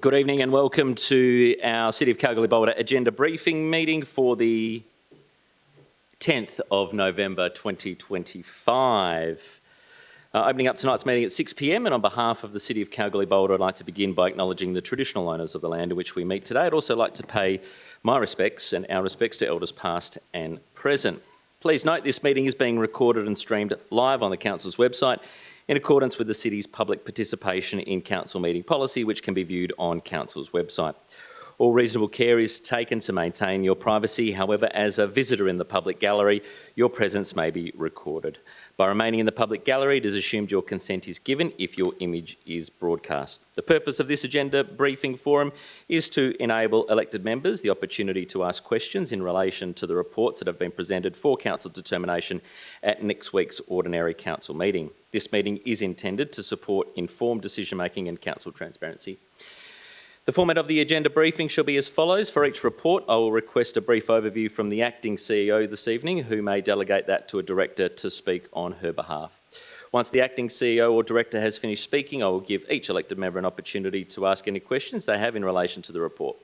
Good evening and welcome to our City of Kalgoorlie-Boulder agenda briefing meeting for the 10th of November 2025. Opening up tonight's meeting at 6 p.m, and on behalf of the City of Kalgoorlie-Boulder, I'd like to begin by acknowledging the traditional owners of the land in which we meet today. I'd also like to pay my respects and our respects to elders past and present. Please note this meeting is being recorded and streamed live on the Council's website in accordance with the City's public participation in Council meeting policy, which can be viewed on Council's website. All reasonable care is taken to maintain your privacy. However, as a visitor in the public gallery, your presence may be recorded. By remaining in the public gallery, it is assumed your consent is given if your image is broadcast. The purpose of this agenda briefing forum is to enable elected members the opportunity to ask questions in relation to the reports that have been presented for Council determination at next week's ordinary Council meeting. This meeting is intended to support informed decision-making and Council transparency. The format of the agenda briefing shall be as follows. For each report, I will request a brief overview from the Acting CEO this evening, who may delegate that to a Director to speak on her behalf. Once the Acting CEO or Director has finished speaking, I will give each elected member an opportunity to ask any questions they have in relation to the report.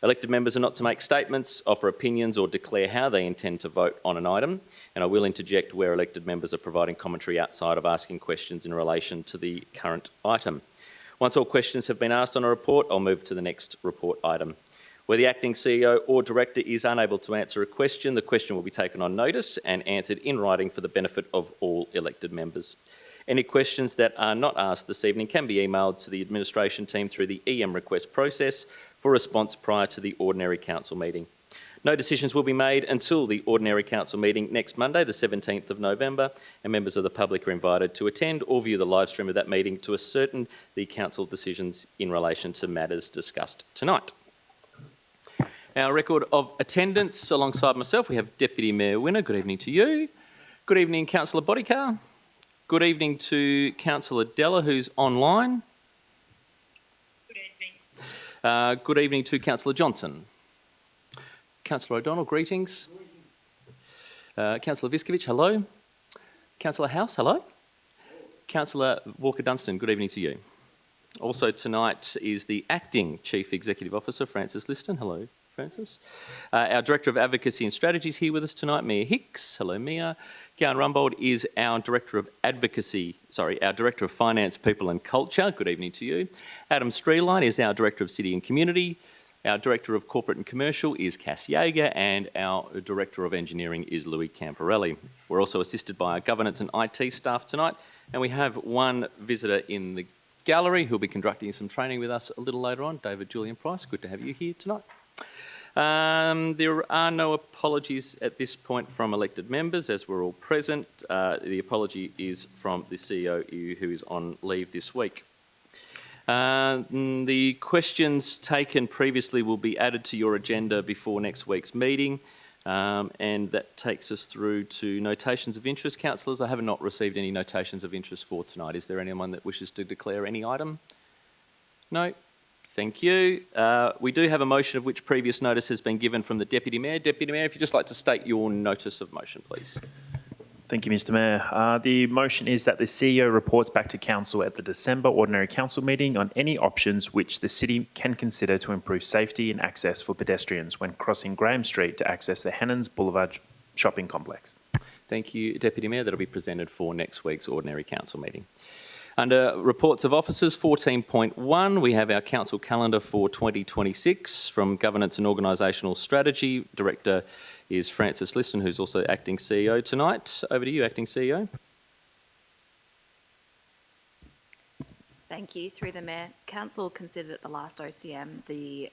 Elected members are not to make statements, offer opinions or declare how they intend to vote on an item, and I will interject where elected members are providing commentary outside of asking questions in relation to the current item. Once all questions have been asked on a report, I'll move to the next report item. Where the Acting CEO or Director is unable to answer a question, the question will be taken on notice and answered in writing for the benefit of all elected members. Any questions that are not asked this evening can be emailed to the administration team through the EM request process for response prior to the ordinary Council meeting. No decisions will be made until the ordinary Council meeting next Monday, the 17th of November, and members of the public are invited to attend or view the live stream of that meeting to ascertain the Council decisions in relation to matters discussed tonight. Our record of attendance, alongside myself, we have Deputy Mayor Winner. Good evening to you. Good evening, Councillor Bodycar. Good evening to Councillor Della, who's online. Good evening. Good evening to Councillor Johnson. Councillor O'Donnell, greetings. Councillor Viskovich, hello. Councillor House, hello. Councillor Walker-Dunstan, good evening to you. Also tonight is the Acting Chief Executive Officer, Frances Liston. Hello, Frances. Our Director of Advocacy and Strategies here with us tonight, Mia Hicks. Hello, Mia. Gowan Rumbold is our Director of Finance, People and Culture. Good evening to you. Adam Streeline is our Director of City and Community. Our Director of Corporate and Commercial is Cass Yeager, and our Director of Engineering is Louis Camporelli. We're also assisted by our governance and IT staff tonight, and we have one visitor in the gallery who'll be conducting some training with us a little later on, David Julian Price. Good to have you here tonight. There are no apologies at this point from elected members, as we're all present. The apology is from the CEO, who is on leave this week. The questions taken previously will be added to your agenda before next week's meeting, and that takes us through to notations of interest. Councillors, I have not received any notations of interest for tonight. Is there anyone that wishes to declare any item? No? Thank you. We do have a motion of which previous notice has been given from the Deputy Mayor. Deputy Mayor, if you'd just like to state your notice of motion, please. Thank you, Mr Mayor. The motion is that the CEO reports back to Council at the December Ordinary Council meeting on any options which the City can consider to improve safety and access for pedestrians when crossing Graham Street to access the Hennons Boulevard shopping complex. Thank you, Deputy Mayor. That'll be presented for next week's Ordinary Council meeting. Under Reports of Officers 14.1, we have our Council calendar for 2026 from Governance and Organisational Strategy. Director is Frances Liston, who's also Acting CEO tonight. Over to you, Acting CEO. Thank you. Through the Mayor, Council considered at the last OCM the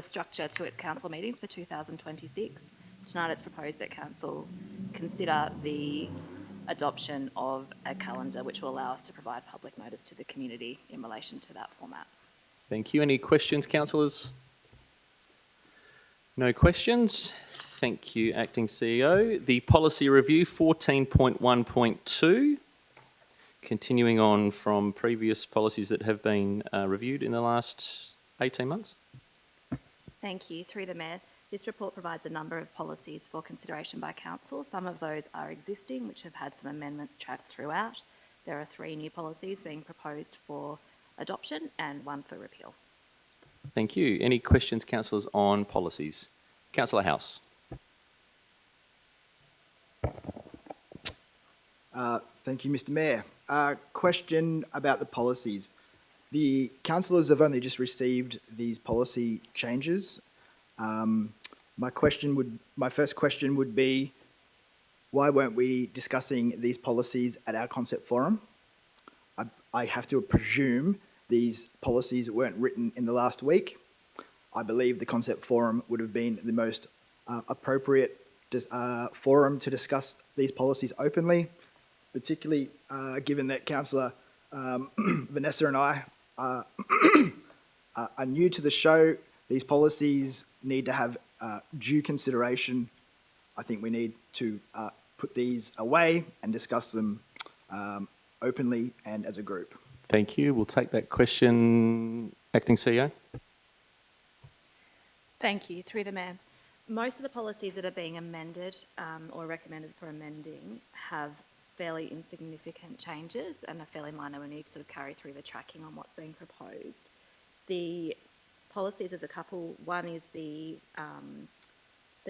structure to its Council meetings for 2026. Tonight it's proposed that Council consider the adoption of a calendar which will allow us to provide public notice to the community in relation to that format. Thank you. Any questions, councillors? No questions. Thank you, Acting CEO. The policy review 14.1.2, continuing on from previous policies that have been reviewed in the last 18 months. Thank you. Through the Mayor, this report provides a number of policies for consideration by Council. Some of those are existing, which have had some amendments tracked throughout. There are 3 new policies being proposed for adoption and 1 for repeal. Thank you. Any questions, councillors, on policies? Councillor House. Thank you, Mr. Mayor. Question about the policies. The councillors have only just received these policy changes. My first question would be, why weren't we discussing these policies at our concept forum? I have to presume these policies weren't written in the last week. I believe the concept forum would have been the most appropriate forum to discuss these policies openly, particularly given that Councillor Vanessa and I are new to the show. These policies need to have due consideration. I think we need to put these away and discuss them openly and as a group. Thank you. We'll take that question. Acting CEO. Thank you. Through the Mayor. Most of the policies that are being amended or recommended for amending have fairly insignificant changes and are fairly minor when you sort of carry through the tracking on what's being proposed. The policies, there's a couple. One is the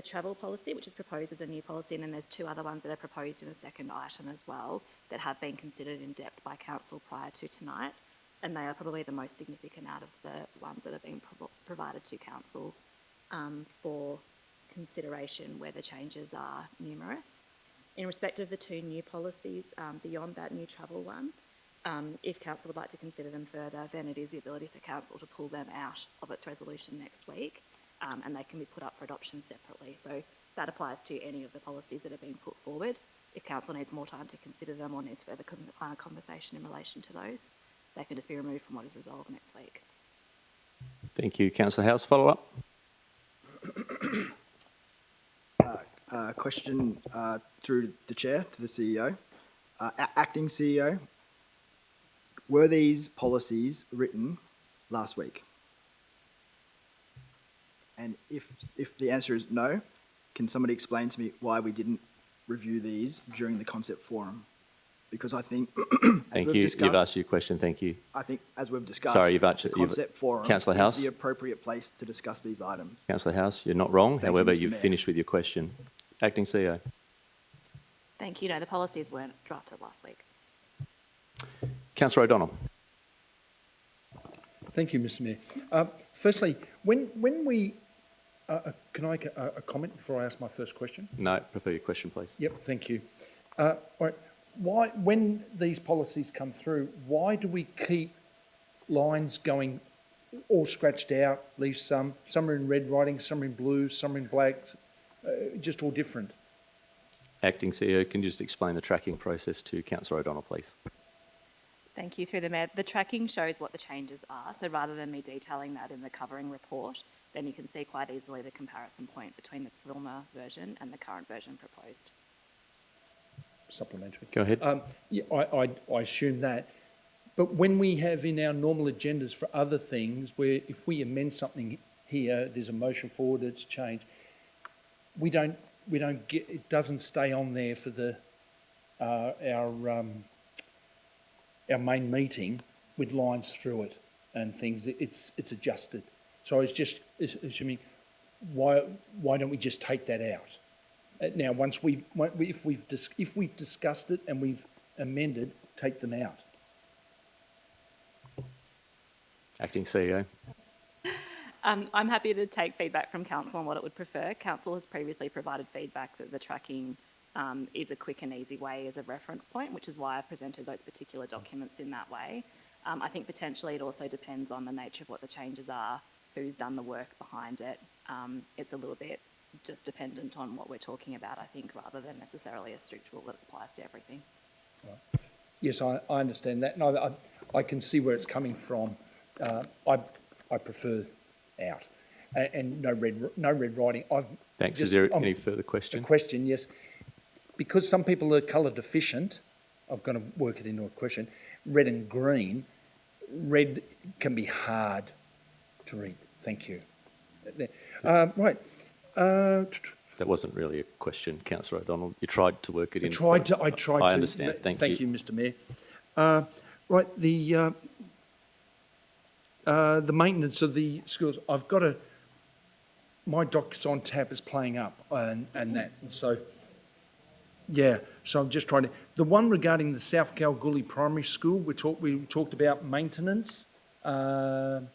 travel policy, which is proposed as a new policy, and then there's 2 other ones that are proposed in a second item as well that have been considered in depth by council prior to tonight, and they are probably the most significant out of the ones that are being provided to council for consideration where the changes are numerous. In respect of the 2 new policies, beyond that new travel one, if council would like to consider them further, then it is the ability for council to pull them out of its resolution next week, and they can be put up for adoption separately. So that applies to any of the policies that are being put forward. If council needs more time to consider them or needs further conversation in relation to those, they can just be removed from what is resolved next week. Thank you. Councillor House, follow up. Question through the chair to the CEO. Acting CEO, were these policies written last week? And if the answer is no, can somebody explain to me why we didn't review these during the concept forum? Because I think, Thank you. You've asked your question. Thank you. I think, as we've discussed, Sorry, the concept forum Councillor is House. the appropriate place to discuss these items. Councillor House, you're not wrong. Thank you, However, Mr. you've Mayor. finished with your question. Acting CEO. Thank you. No, the policies weren't drafted last week. Councillor O'Donnell. Thank you, Mr. Mayor. Firstly, when we... can I make a comment before I ask my first question? No, prefer your question, please. Yep, thank you. All right. Why, when these policies come through, why do we keep lines going all scratched out, leave some are in red writing, some are in blue, some are in black, just all different? Acting CEO, can you just explain the tracking process to Councillor O'Donnell, please? Thank you. Through the Mayor. The tracking shows what the changes are, so rather than me detailing that in the covering report, then you can see quite easily the comparison point between the former version and the current version proposed. Supplementary. Go ahead. Yeah, I assume that. But when we have in our normal agendas for other things, where if we amend something here, there's a motion forward, it's changed, we don't get, it doesn't stay on there for the our main meeting with lines through it and things. It's adjusted. So I was just assuming, why don't we just take that out? Now, if we've discussed it and we've amended, take them out. Acting CEO. I'm happy to take feedback from council on what it would prefer. Council has previously provided feedback that the tracking is a quick and easy way as a reference point, which is why I presented those particular documents in that way. I think potentially it also depends on the nature of what the changes are, who's done the work behind it. It's a little bit just dependent on what we're talking about, I think, rather than necessarily a strict rule that applies to everything. Right. Yes, I understand that. No, I can see where it's coming from. I prefer out, and no red writing. Thanks. Is there any further question? A question, yes. Because some people are colour deficient, I've got to work it into a question. Red and green. Red can be hard to read. Thank you. Right. That wasn't really a question, Councillor O'Donnell. You tried to work it in. I tried to. I understand. Thank you. Thank you, Mr. Mayor. Right. the maintenance of the schools, my Docs on Tap is playing up and that, so, yeah, so I'm just trying to, the one regarding the South Kalgoorlie Primary School, we talked about maintenance, the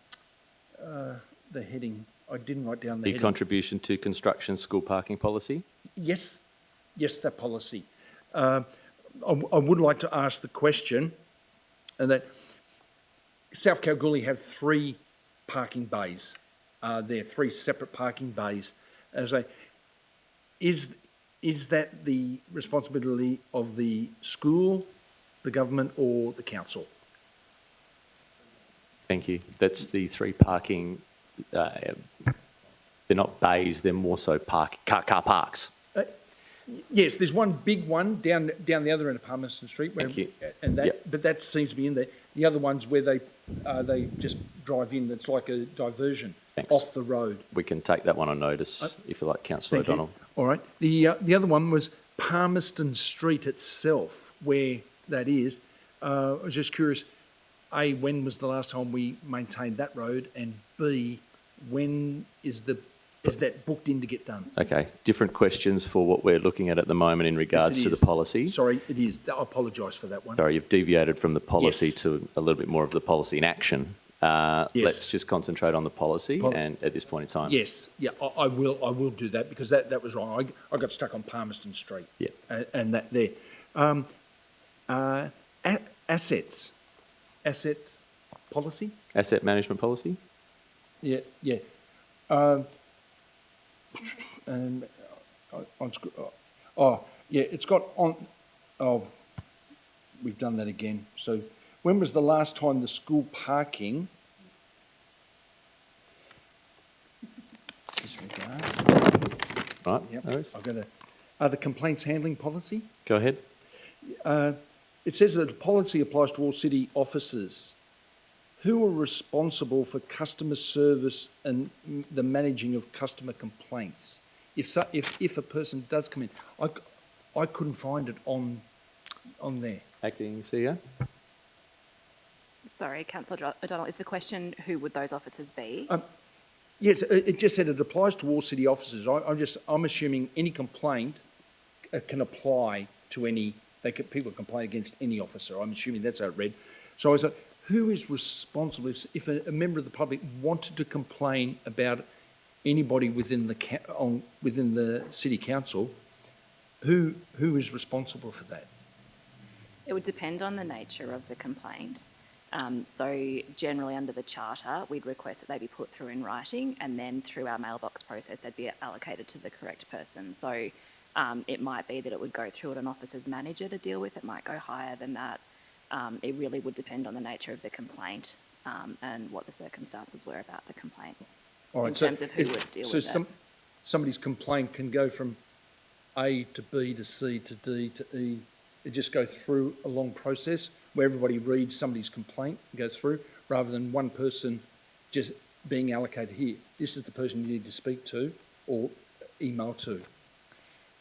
heading, I didn't write down the The heading. contribution to construction school parking policy. Yes, that policy. I would like to ask the question, and that South Kalgoorlie have 3 parking bays. There are 3 separate parking bays. As is that the responsibility of the school, the government, or the council? Thank you. That's the 3 parking. They're not bays. They're more so car parks. Yes, there's one big one down the other end of Palmerston Street, Thank you. and that, Yep. but that seems to be in there. The other ones where they just drive in. It's like a diversion Thanks. off the road. We can take that one on notice if you like, Councillor Thank you. O'Donnell. All right. The other one was Palmerston Street itself, where that is. I was just curious, A, when was the last time we maintained that road, and B, when is that booked in to get done? Okay, different questions for what we're looking at the moment in regards Yes, it to the is. policy. Sorry, it is. I apologise for that one. Sorry, you've deviated from the policy Yes. to a little bit more of the policy in action. Let's just concentrate on the policy and at this point in time. Yes, yeah, I will do that, because that was wrong. I got stuck on Palmerston Street. Yeah. And that there. Asset policy? Asset management policy? Yeah. It's got on. Oh, we've done that again. So, when was the last time the school parking? Disregard. Right, Yep. no worries. I've got the complaints handling policy. Go ahead. It says that the policy applies to all city officers. Who are responsible for customer service and the managing of customer complaints? If a person does come in, I couldn't find it on there. Acting CEO? Sorry, Councillor O'Donnell, is the question who would those officers be? Yes, it just said it applies to all city officers. I'm assuming any complaint can apply to any. People complain against any officer. I'm assuming that's how it read. So I was like, who is responsible if a member of the public wanted to complain about anybody within the city council? Who is responsible for that? It would depend on the nature of the complaint. So generally under the charter, we'd request that they be put through in writing, and then through our mailbox process, they'd be allocated to the correct person. So it might be that it would go through an officer's manager to deal with. It might go higher than that. It really would depend on the nature of the complaint and what the circumstances were about the complaint. All right, in terms of who would deal with it. So somebody's complaint can go from A to B to C to D to E. It just go through a long process where everybody reads somebody's complaint and goes through, rather than one person just being allocated here. This is the person you need to speak to or email to.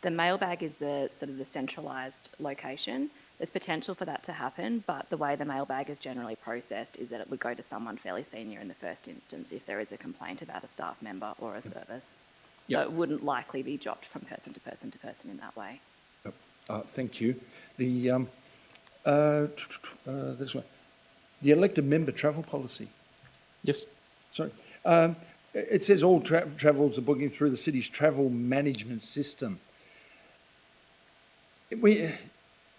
The mailbag is the sort of the centralised location. There's potential for that to happen, but the way the mailbag is generally processed is that it would go to someone fairly senior in the first instance if there is a complaint about a staff member or a service. So Yep. it wouldn't likely be dropped from person to person to person in that way. Thank you. This one, the elected member travel policy. Yes. Sorry. It says all travels are booking through the city's travel management system. We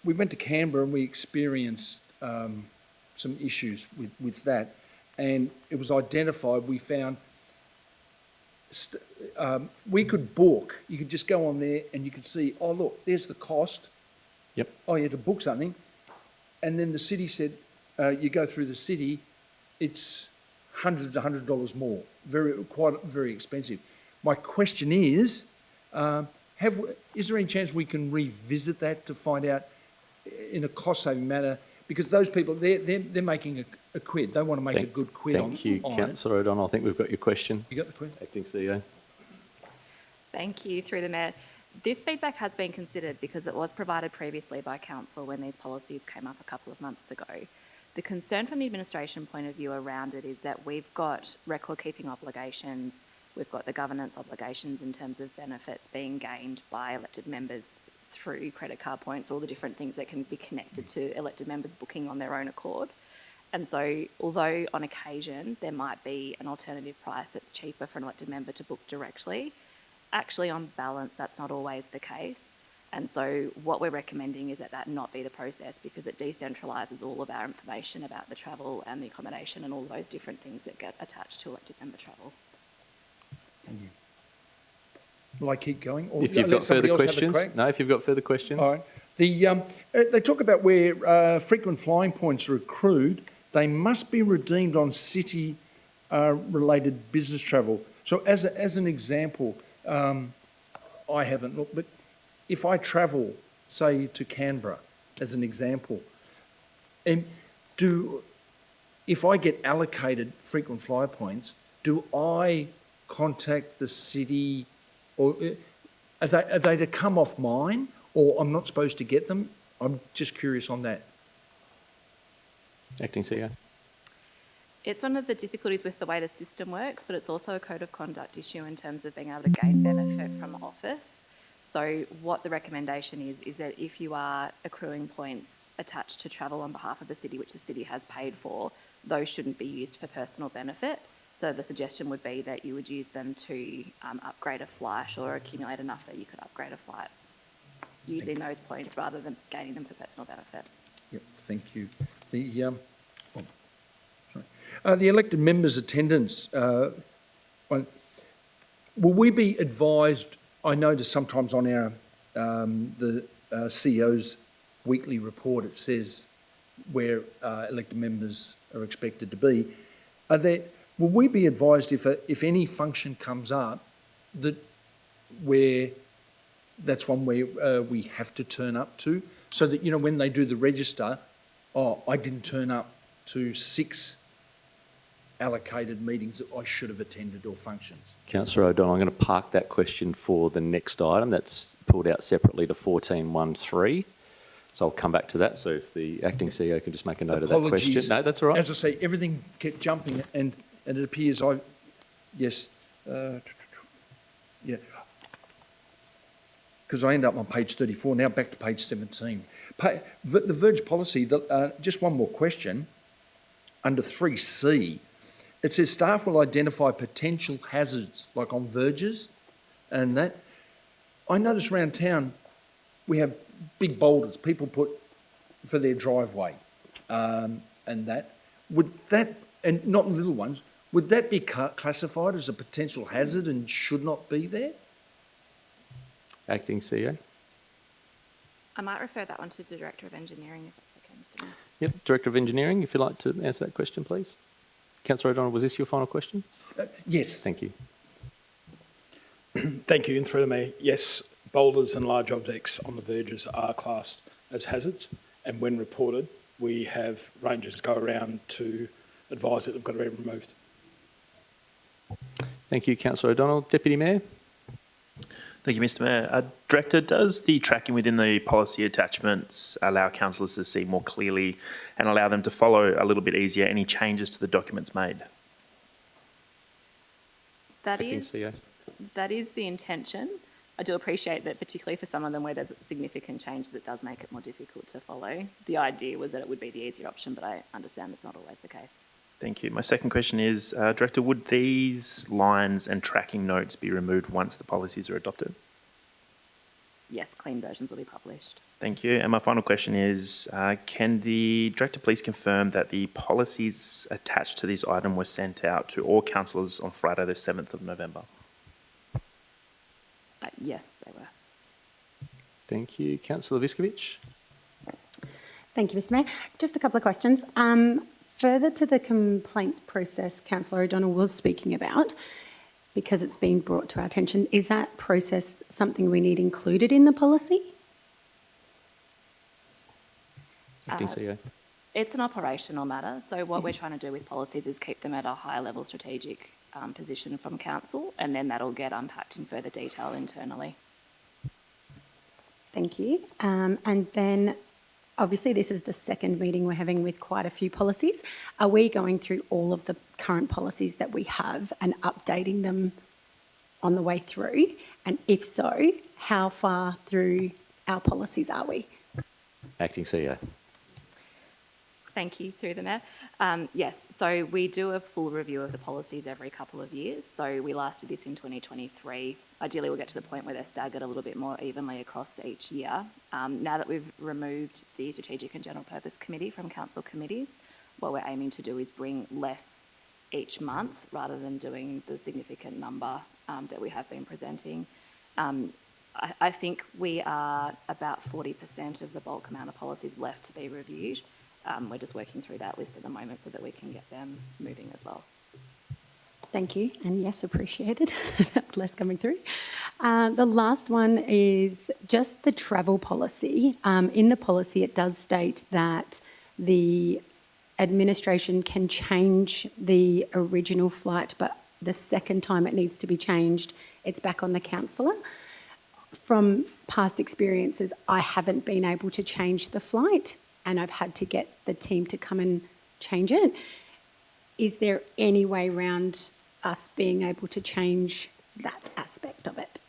went to Canberra and we experienced some issues with that, and it was identified. We found we could book. You could just go on there and you could see, oh look, there's the cost. Yep. Oh, you had to book something, and then the city said, you go through the city, it's $100 more, very expensive. My question is, is there any chance we can revisit that to find out in a cost-saving manner? Because those people, they're making a quid. They want to make a good quid on it. Thank you, Councillor O'Donnell. I think we've got your question. You got the quid? Acting CEO. Thank you, through the Mayor. This feedback has been considered because it was provided previously by Council when these policies came up a couple of months ago. The concern from the administration point of view around it is that we've got record-keeping obligations, we've got the governance obligations in terms of benefits being gained by elected members through credit card points, all the different things that can be connected to elected members booking on their own accord. And so, although on occasion there might be an alternative price that's cheaper for an elected member to book directly, actually on balance that's not always the case. And so what we're recommending is that that not be the process, because it decentralises all of our information about the travel and the accommodation and all those different things that get attached to elected member travel. Thank you. Will I keep going? Or If you've let got somebody further else have a questions. crack? No, if you've got further questions. All right. They talk about where frequent flying points are accrued, they must be redeemed on city-related business travel. So as an example, I haven't looked, but if I travel, say, to Canberra, as an example, and if I get allocated frequent flyer points, do I contact the city, or are they to come off mine, or I'm not supposed to get them? I'm just curious on that. Acting CEO. It's one of the difficulties with the way the system works, but it's also a code of conduct issue in terms of being able to gain benefit from office. So what the recommendation is that if you are accruing points attached to travel on behalf of the city, which the city has paid for, those shouldn't be used for personal benefit. So the suggestion would be that you would use them to upgrade a flight or accumulate enough that you could upgrade a flight using those points rather than gaining them for personal benefit. Yep, thank you. The elected members' attendance, will we be advised? I notice sometimes on our the CEO's weekly report it says where elected members are expected to be. Will we be advised if any function comes up that's one where we have to turn up to, so that when they do the register, I didn't turn up to 6 allocated meetings that I should have attended or functions. Councillor O'Donnell, I'm going to park that question for the next item. That's pulled out separately to 14.1.3. So I'll come back to that. So if the acting CEO can just make a note of that question. No, that's all right. As I say, everything kept jumping, and it appears yeah. Because I end up on page 34, now back to page 17. The verge policy, just one more question. Under 3C, it says staff will identify potential hazards, like on verges and that. I notice around town we have big boulders people put for their driveway and that. Would that, and not little ones, would that be classified as a potential hazard and should not be there? Acting CEO. I might refer that one to the Director of Engineering if that's okay, Mr. Mayor. Yep, Director of Engineering, if you'd like to answer that question, please. Councillor O'Donnell, was this your final question? Yes. Thank you. Thank you. And through the Mayor, yes, boulders and large objects on the verges are classed as hazards, and when reported, we have rangers go around to advise that they've got to be removed. Thank you, Councillor O'Donnell. Deputy Mayor. Thank you, Mr. Mayor. Director, does the tracking within the policy attachments allow councillors to see more clearly and allow them to follow a little bit easier any changes to the documents made? That Acting is CEO. the intention. I do appreciate that, particularly for some of them where there's significant changes, it does make it more difficult to follow. The idea was that it would be the easier option, but I understand that's not always the case. Thank you. My second question is, Director, would these lines and tracking notes be removed once the policies are adopted? Yes, clean versions will be published. Thank you. And my final question is, can the Director please confirm that the policies attached to this item were sent out to all councillors on Friday the 7th of November? Yes, they were. Thank you. Councillor Viskovich. Thank you, Mr. Mayor. Just a couple of questions. Further to the complaint process Councillor O'Donnell was speaking about, because it's been brought to our attention, is that process something we need included in the policy? Acting CEO. It's an operational matter, so what we're trying to do with policies is keep them at a higher level strategic position from council, and then that'll get unpacked in further detail internally. Thank you. And then obviously this is the second meeting we're having with quite a few policies. Are we going through all of the current policies that we have and updating them on the way through? And if so, how far through our policies are we? Acting CEO. Thank you, through the Mayor. Yes, so we do a full review of the policies every couple of years. So we last did this in 2023. Ideally, we'll get to the point where they're staggered a little bit more evenly across each year. Now that we've removed the Strategic and General Purpose Committee from council committees, what we're aiming to do is bring less each month rather than doing the significant number that we have been presenting. I think we are about 40% of the bulk amount of policies left to be reviewed. We're just working through that list at the moment so that we can get them moving as well. Thank you, and yes, appreciated. Less coming through. The last one is just the travel policy. In the policy, it does state that the administration can change the original flight, but the second time it needs to be changed, it's back on the councillor. From past experiences, I haven't been able to change the flight, and I've had to get the team to come and change it. Is there any way around us being able to change that aspect of it?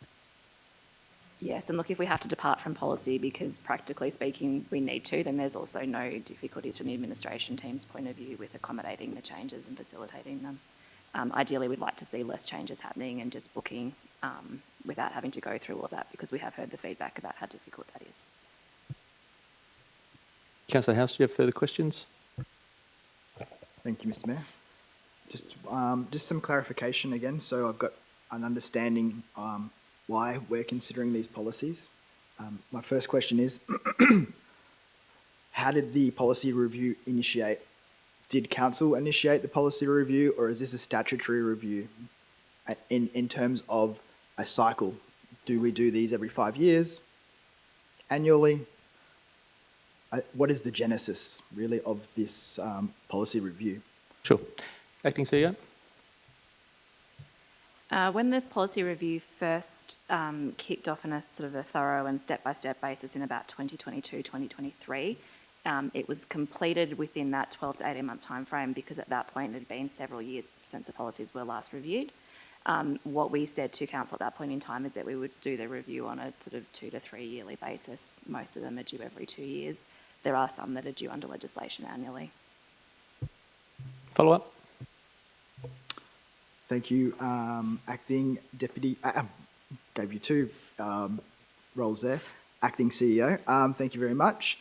Yes, and look, if we have to depart from policy because practically speaking we need to, then there's also no difficulties from the administration team's point of view with accommodating the changes and facilitating them. Ideally, we'd like to see less changes happening and just booking without having to go through all of that, because we have heard the feedback about how difficult that is. Councillor House, do you have further questions? Thank you, Mr. Mayor. Just some clarification again, so I've got an understanding why we're considering these policies. My first question is, how did the policy review initiate? Did council initiate the policy review, or is this a statutory review? In terms of a cycle, do we do these every 5 years, annually? What is the genesis, really, of this policy review? Sure. Acting CEO? When the policy review first kicked off in a sort of a thorough and step-by-step basis in about 2022, 2023, it was completed within that 12 to 18 month time frame, because at that point it had been several years since the policies were last reviewed. What we said to council at that point in time is that we would do the review on a sort of 2 to 3 yearly basis. Most of them are due every 2 years. There are some that are due under legislation annually. Follow up? Thank you, Acting Deputy, gave you two roles there, Acting CEO. Thank you very much.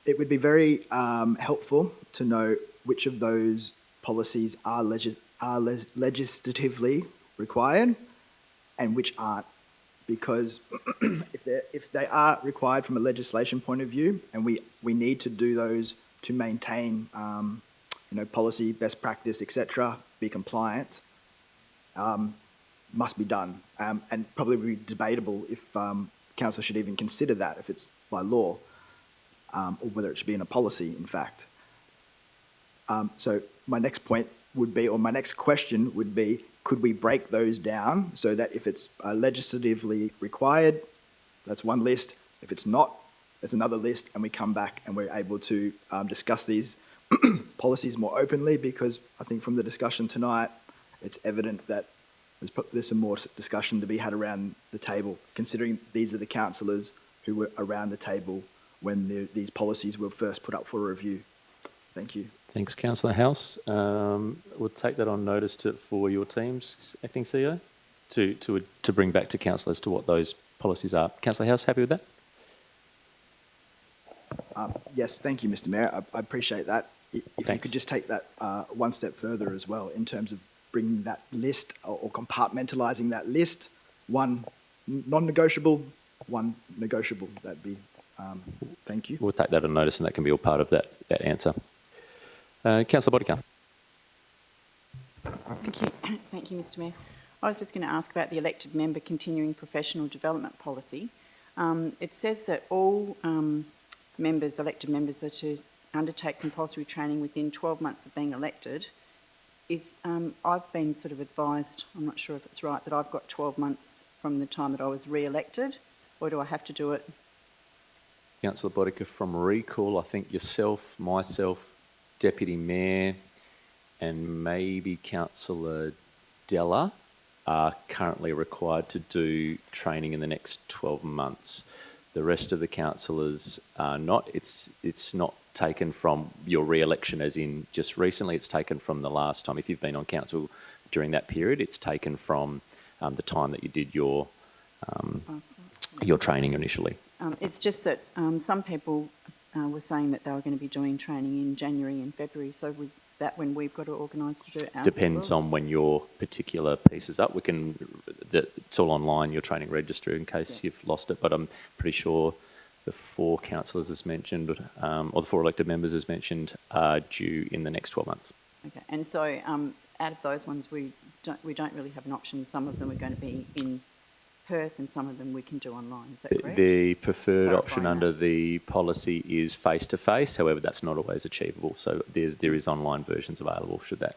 It would be very helpful to know which of those policies are legislatively required and which aren't, because if they are required from a legislation point of view, and we need to do those to maintain policy, best practice, etc., be compliant, must be done, and probably be debatable if council should even consider that, if it's by law, or whether it should be in a policy, in fact. So my next point would be, or my next question would be, could we break those down so that if it's legislatively required, that's one list. If it's not, there's another list, and we come back and we're able to discuss these policies more openly, because I think from the discussion tonight, it's evident that there's some more discussion to be had around the table, considering these are the councillors who were around the table when these policies were first put up for review. Thank you. Thanks, Councillor House. We'll take that on notice for your teams, Acting CEO, to bring back to council as to what those policies are. Councillor House, happy with that? Yes, thank you, Mr. Mayor. I appreciate that. If Thanks. you could just take that one step further as well, in terms of bringing that list or compartmentalising that list, one non-negotiable, one negotiable. That'd be, thank you. We'll take that on notice, and that can be all part of that answer. Councillor Bodycar. Thank you. Thank you, Mr. Mayor. I was just going to ask about the elected member continuing professional development policy. It says that all elected members are to undertake compulsory training within 12 months of being elected. I've been sort of advised, I'm not sure if it's right, that I've got 12 months from the time that I was re-elected, or do I have to do it Councillor Bodica, from recall, I think yourself, myself, Deputy Mayor, and maybe Councillor Della are currently required to do training in the next 12 months. The rest of the councillors are not. It's not taken from your re-election as in just recently, it's taken from the last time. If you've been on council during that period, it's taken from the time that you did your training initially. It's just that some people were saying that they were going to be doing training in January and February, so was that when we've got to organise to do ours? Depends as well? on when your particular piece is up. It's all online, your training register, in case you've lost it, but I'm pretty sure the 4 councillors as mentioned, or the 4 elected members as mentioned, are due in the next 12 months. Okay, and so out of those ones, we don't really have an option. Some of them are going to be in Perth and some of them we can do online. Is that correct? The preferred option Clarifying under that. the policy is face-to-face. However, that's not always achievable. So there is online versions available should that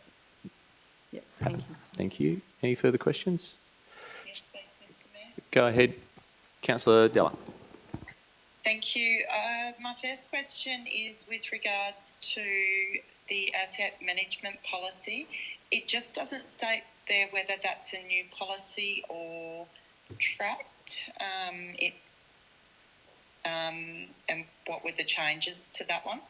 Yep, happen. thank you. Thank you. Any further questions? Yes, please, Mr Mayor. Go ahead. Councillor Della. Thank you. My first question is with regards to the asset management policy. It just doesn't state there whether that's a new policy or tracked. And what were the changes to that one?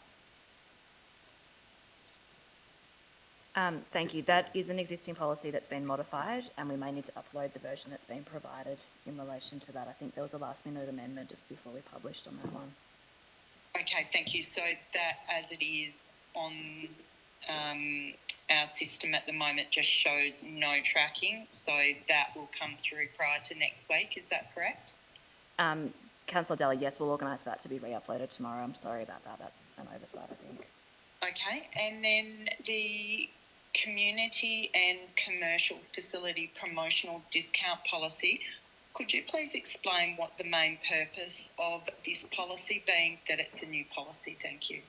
Thank you. That is an existing policy that's been modified, and we may need to upload the version that's been provided in relation to that. I think there was a last-minute amendment just before we published on that one. Okay, thank you. So that, as it is on our system at the moment, just shows no tracking. So that will come through prior to next week. Is that correct? Councillor Della, yes, we'll organise that to be re-uploaded tomorrow. I'm sorry about that. That's an oversight, I think. Okay, and then the community and commercial facility promotional discount policy. Could you please explain what the main purpose of this policy being that it's a new policy? Thank you.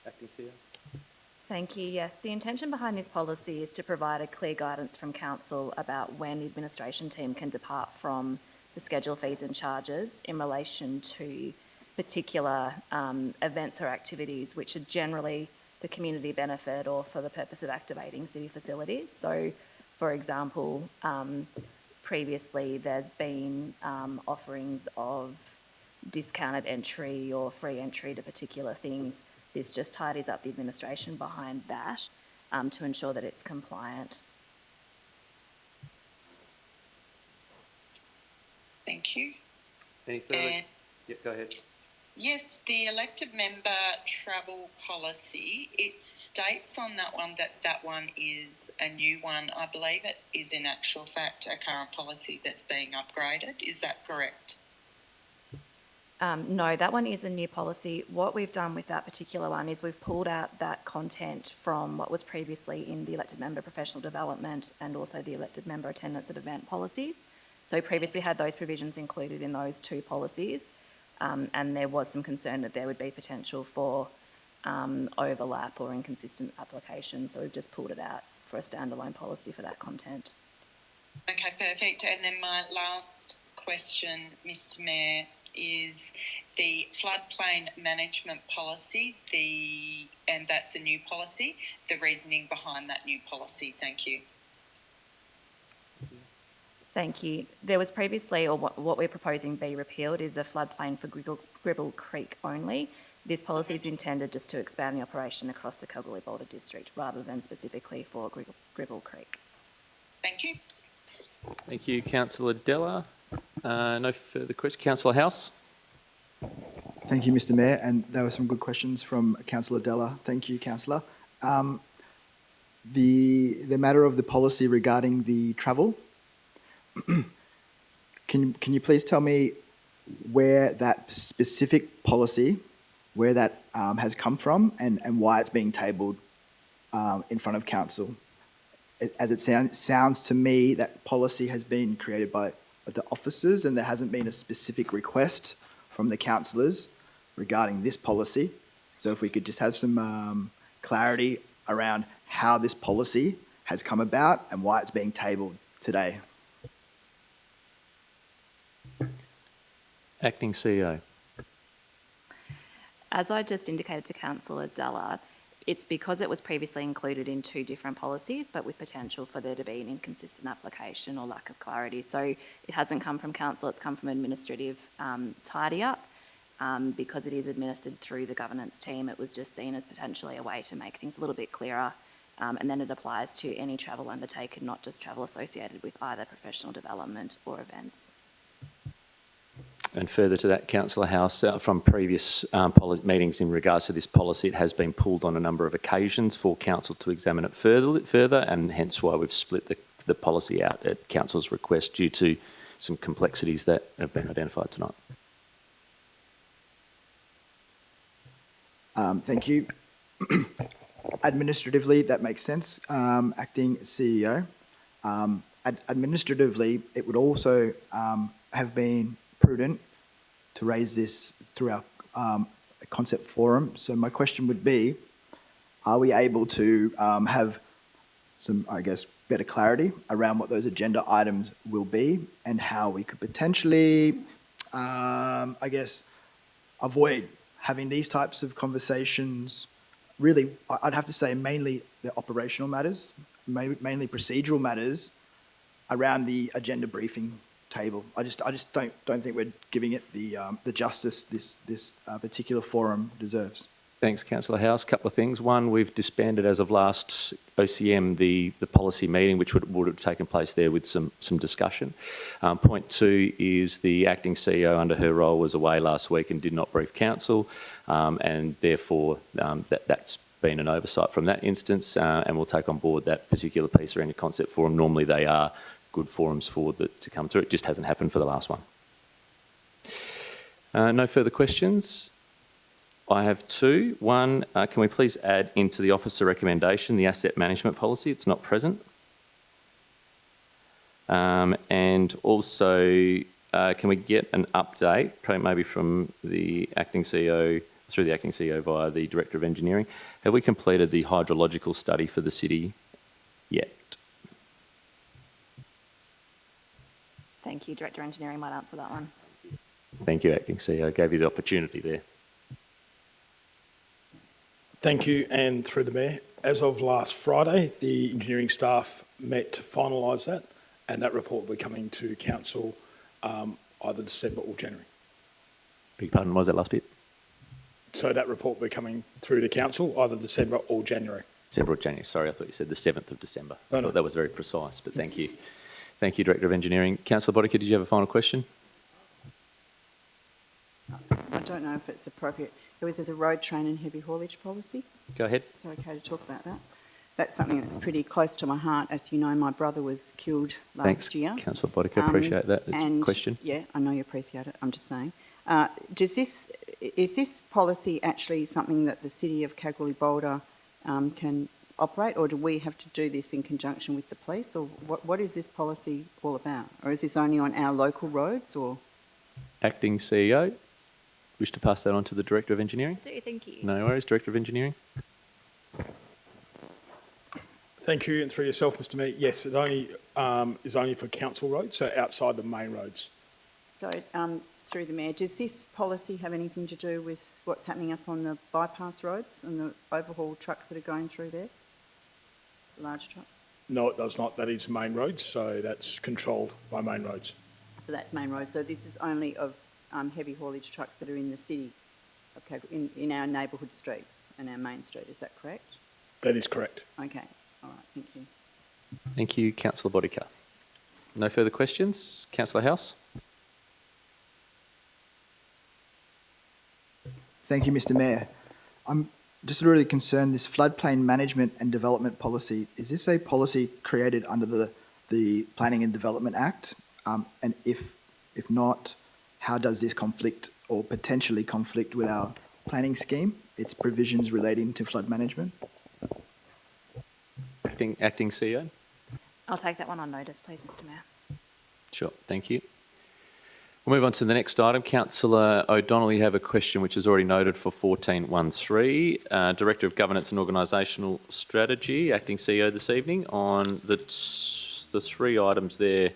Acting CEO. Thank you. Yes, the intention behind this policy is to provide a clear guidance from Council about when the administration team can depart from the schedule fees and charges in relation to particular events or activities which are generally the community benefit or for the purpose of activating city facilities. So, for example, previously there's been offerings of discounted entry or free entry to particular things. This just tidies up the administration behind that to ensure that it's compliant. Thank you. Any further? Yep, go ahead. Yes, the elected member travel policy, it states on that one that that one is a new one. I believe it is in actual fact a current policy that's being upgraded. Is that correct? No, that one is a new policy. What we've done with that particular one is we've pulled out that content from what was previously in the elected member professional development and also the elected member attendance at event policies. So we previously had those provisions included in those 2 policies. And there was some concern that there would be potential for overlap or inconsistent application. So we've just pulled it out for a standalone policy for that content. Okay, perfect. And then my last question, Mr Mayor, is the floodplain management policy, and that's a new policy, the reasoning behind that new policy. Thank you. Thank you. There was previously, or what we're proposing be repealed, is a floodplain for Gribble Creek only. This policy is intended just to expand the operation across the Kalgoorlie-Boulder district rather than specifically for Gribble Creek. Thank you. Thank you, Councillor Della. No further questions. Councillor House. Thank you, Mr Mayor, and there were some good questions from Councillor Della. Thank you, Councillor. The matter of the policy regarding the travel, can you please tell me where that specific policy, where that has come from and why it's being tabled in front of council? As it sounds to me, that policy has been created by the officers and there hasn't been a specific request from the councillors regarding this policy. So if we could just have some clarity around how this policy has come about and why it's being tabled today. Acting CEO. As I just indicated to Councillor Dalla, it's because it was previously included in two different policies, but with potential for there to be an inconsistent application or lack of clarity. So it hasn't come from council, it's come from administrative tidy-up. Because it is administered through the governance team, it was just seen as potentially a way to make things a little bit clearer. And then it applies to any travel undertaken, not just travel associated with either professional development or events. And further to that, Councillor House, from previous meetings in regards to this policy, it has been pulled on a number of occasions for council to examine it further, and hence why we've split the policy out at council's request due to some complexities that have been identified tonight. Thank you. Administratively, that makes sense. Acting CEO. Administratively, it would also have been prudent to raise this through our concept forum. So my question would be, are we able to have some, I guess, better clarity around what those agenda items will be and how we could potentially, I guess, avoid having these types of conversations? Really, I'd have to say mainly the operational matters, mainly procedural matters around the agenda briefing table. I just don't think we're giving it the justice this particular forum deserves. Thanks, Councillor House. A couple of things. One, we've disbanded as of last OCM the policy meeting, which would have taken place there with some discussion. Point two is the acting CEO under her role was away last week and did not brief council, and therefore that's been an oversight from that instance, and we'll take on board that particular piece around the concept forum. Normally they are good forums for to come through. It just hasn't happened for the last one. No further questions. I have two. One, can we please add into the officer recommendation the asset management policy? It's not present. And also, can we get an update, maybe from the acting CEO, through the acting CEO via the Director of Engineering? Have we completed the hydrological study for the city yet? Thank you. Director of Engineering might answer that one. Thank you, acting CEO. I gave you the opportunity there. Thank you, and through the Mayor, as of last Friday, the engineering staff met to finalise that, and that report will be coming to council either December or January. Beg your pardon, what was that last bit? So that report will be coming through to council either December or January. December or January. Sorry, I thought you said the 7th of December. No, I thought that was very precise, but thank you. Thank you, Director of Engineering. Councillor Boddicker, did you have a final question? I don't know if it's appropriate. It was the road, train and heavy haulage policy. Go ahead. Is it okay to talk about that? That's something that's pretty close to my heart. As you know, my brother was killed last year. Thanks, Councillor Boddicker. Appreciate that question. Yeah, I know you appreciate it. I'm just saying. Is this policy actually something that the City of Kalgoorlie-Boulder can operate, or do we have to do this in conjunction with the police, or what is this policy all about? Or is this only on our local roads, or? Acting CEO, wish to pass that on to the Director of Engineering? Do you think you? No worries, Director of Engineering. Thank you, and through yourself, Mr Mayor, yes, it only is only for council roads, so outside the main roads. So, through the Mayor, does this policy have anything to do with what's happening up on the bypass roads and the overhaul trucks that are going through there? The large truck? No, it does not. That is main roads, so that's controlled by main roads. So that's main roads. So this is only of heavy haulage trucks that are in the city, okay, in our neighbourhood streets and our main street. Is that correct? That is correct. Okay. All right. Thank you. Thank you, Councillor Boddicker. No further questions. Councillor House? Thank you, Mr Mayor. I'm just really concerned, this floodplain management and development policy, is this a policy created under the Planning and Development Act? And if not, how does this conflict or potentially conflict with our planning scheme, its provisions relating to flood management? Acting CEO? I'll take that one on notice, please, Mr Mayor. Sure, thank you. We'll move on to the next item. Councillor O'Donnell, you have a question which is already noted for 1413, Director of Governance and Organisational Strategy, Acting CEO this evening, on the three items there.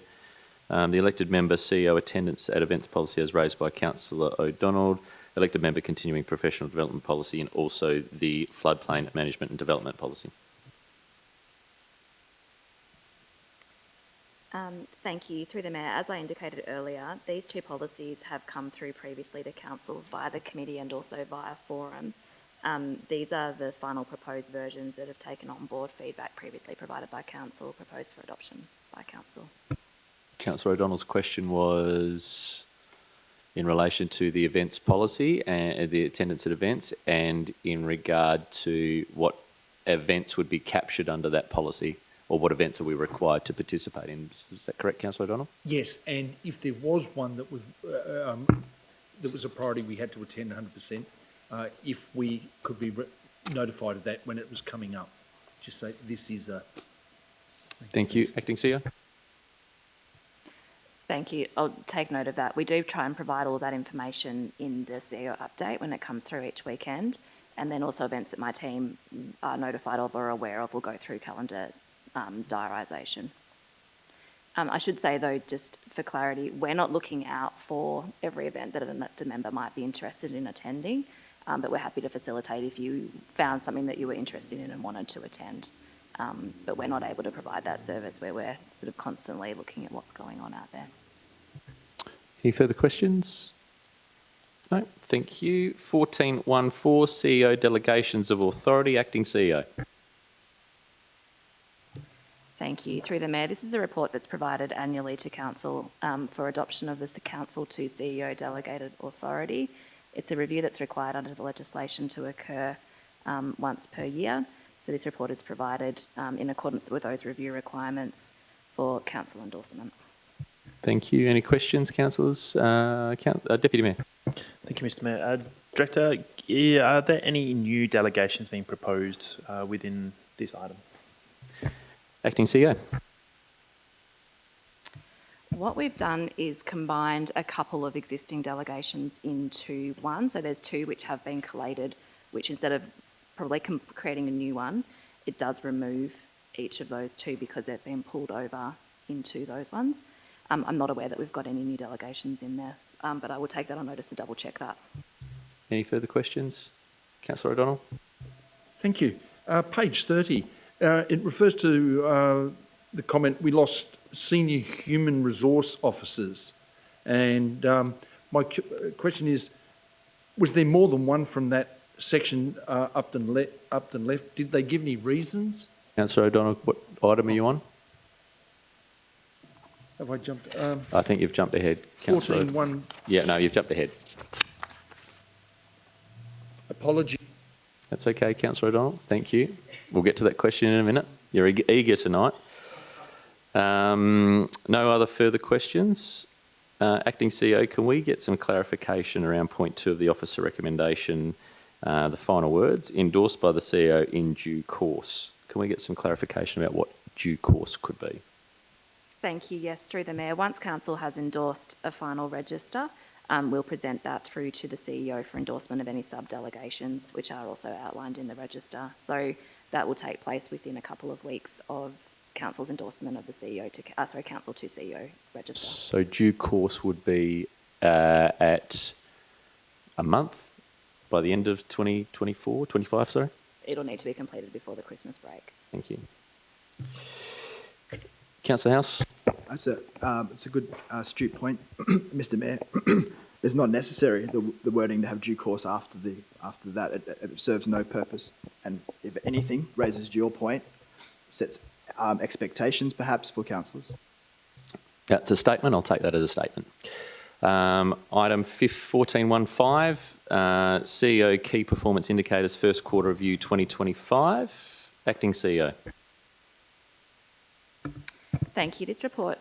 The elected member CEO attendance at events policy as raised by Councillor O'Donnell, elected member continuing professional development policy, and also the floodplain management and development policy. Thank you. Through the Mayor, as I indicated earlier, these two policies have come through previously to Council via the committee and also via forum. These are the final proposed versions that have taken on board feedback previously provided by Council, proposed for adoption by Council. Councillor O'Donnell's question was in relation to the events policy and the attendance at events, and in regard to what events would be captured under that policy, or what events are we required to participate in. Is that correct, Councillor O'Donnell? Yes, and if there was one that was a priority, we had to attend 100%. If we could be notified of that when it was coming up, just say this is a. Thank you, Acting CEO. Thank you. I'll take note of that. We do try and provide all that information in the CEO update when it comes through each weekend, and then also events that my team are notified of or are aware of will go through calendar diarisation. I should say, though, just for clarity, we're not looking out for every event that an elected member might be interested in attending, but we're happy to facilitate if you found something that you were interested in and wanted to attend. But we're not able to provide that service where we're sort of constantly looking at what's going on out there. Any further questions? No, thank you. 14.14, CEO Delegations of Authority, Acting CEO. Thank you. Through the Mayor, this is a report that's provided annually to Council for adoption of the Council to CEO Delegated Authority. It's a review that's required under the legislation to occur once per year. So this report is provided in accordance with those review requirements for Council endorsement. Thank you. Any questions, councillors? Deputy Mayor. Thank you, Mr. Mayor. Director, are there any new delegations being proposed within this item? Acting CEO. What we've done is combined a couple of existing delegations into one. So there's two which have been collated, which instead of probably creating a new one, it does remove each of those two because they've been pulled over into those ones. I'm not aware that we've got any new delegations in there, but I will take that on notice to double check that. Any further questions? Councillor O'Donnell. Thank you. Page 30, it refers to the comment, we lost senior human resource officers. And my question is, was there more than one from that section Upton left? Did they give any reasons? Councillor O'Donnell, what item are you on? Have I jumped? I think you've jumped ahead, Councillor. 14.1. Yeah, no, you've jumped ahead. Apology. That's okay, Councillor O'Donnell. Thank you. We'll get to that question in a minute. You're eager tonight. No other further questions. Acting CEO, can we get some clarification around point 2 of the officer recommendation, the final words, endorsed by the CEO in due course? Can we get some clarification about what due course could be? Thank you. Yes, through the Mayor. Once Council has endorsed a final register, we'll present that through to the CEO for endorsement of any sub-delegations, which are also outlined in the register. So that will take place within a couple of weeks of Council's endorsement of the CEO to Council to CEO register. So due course would be at a month by the end of 2024, 25, sorry? It'll need to be completed before the Christmas break. Thank you. Councillor House. It's a good astute point, Mr. Mayor. It's not necessary the wording to have due course after that. It serves no purpose, and if anything, raises your point, sets expectations perhaps for councillors. That's a statement. I'll take that as a statement. Item 14.15, CEO Key Performance Indicators First Quarter Review 2025. Acting CEO. Thank you. This report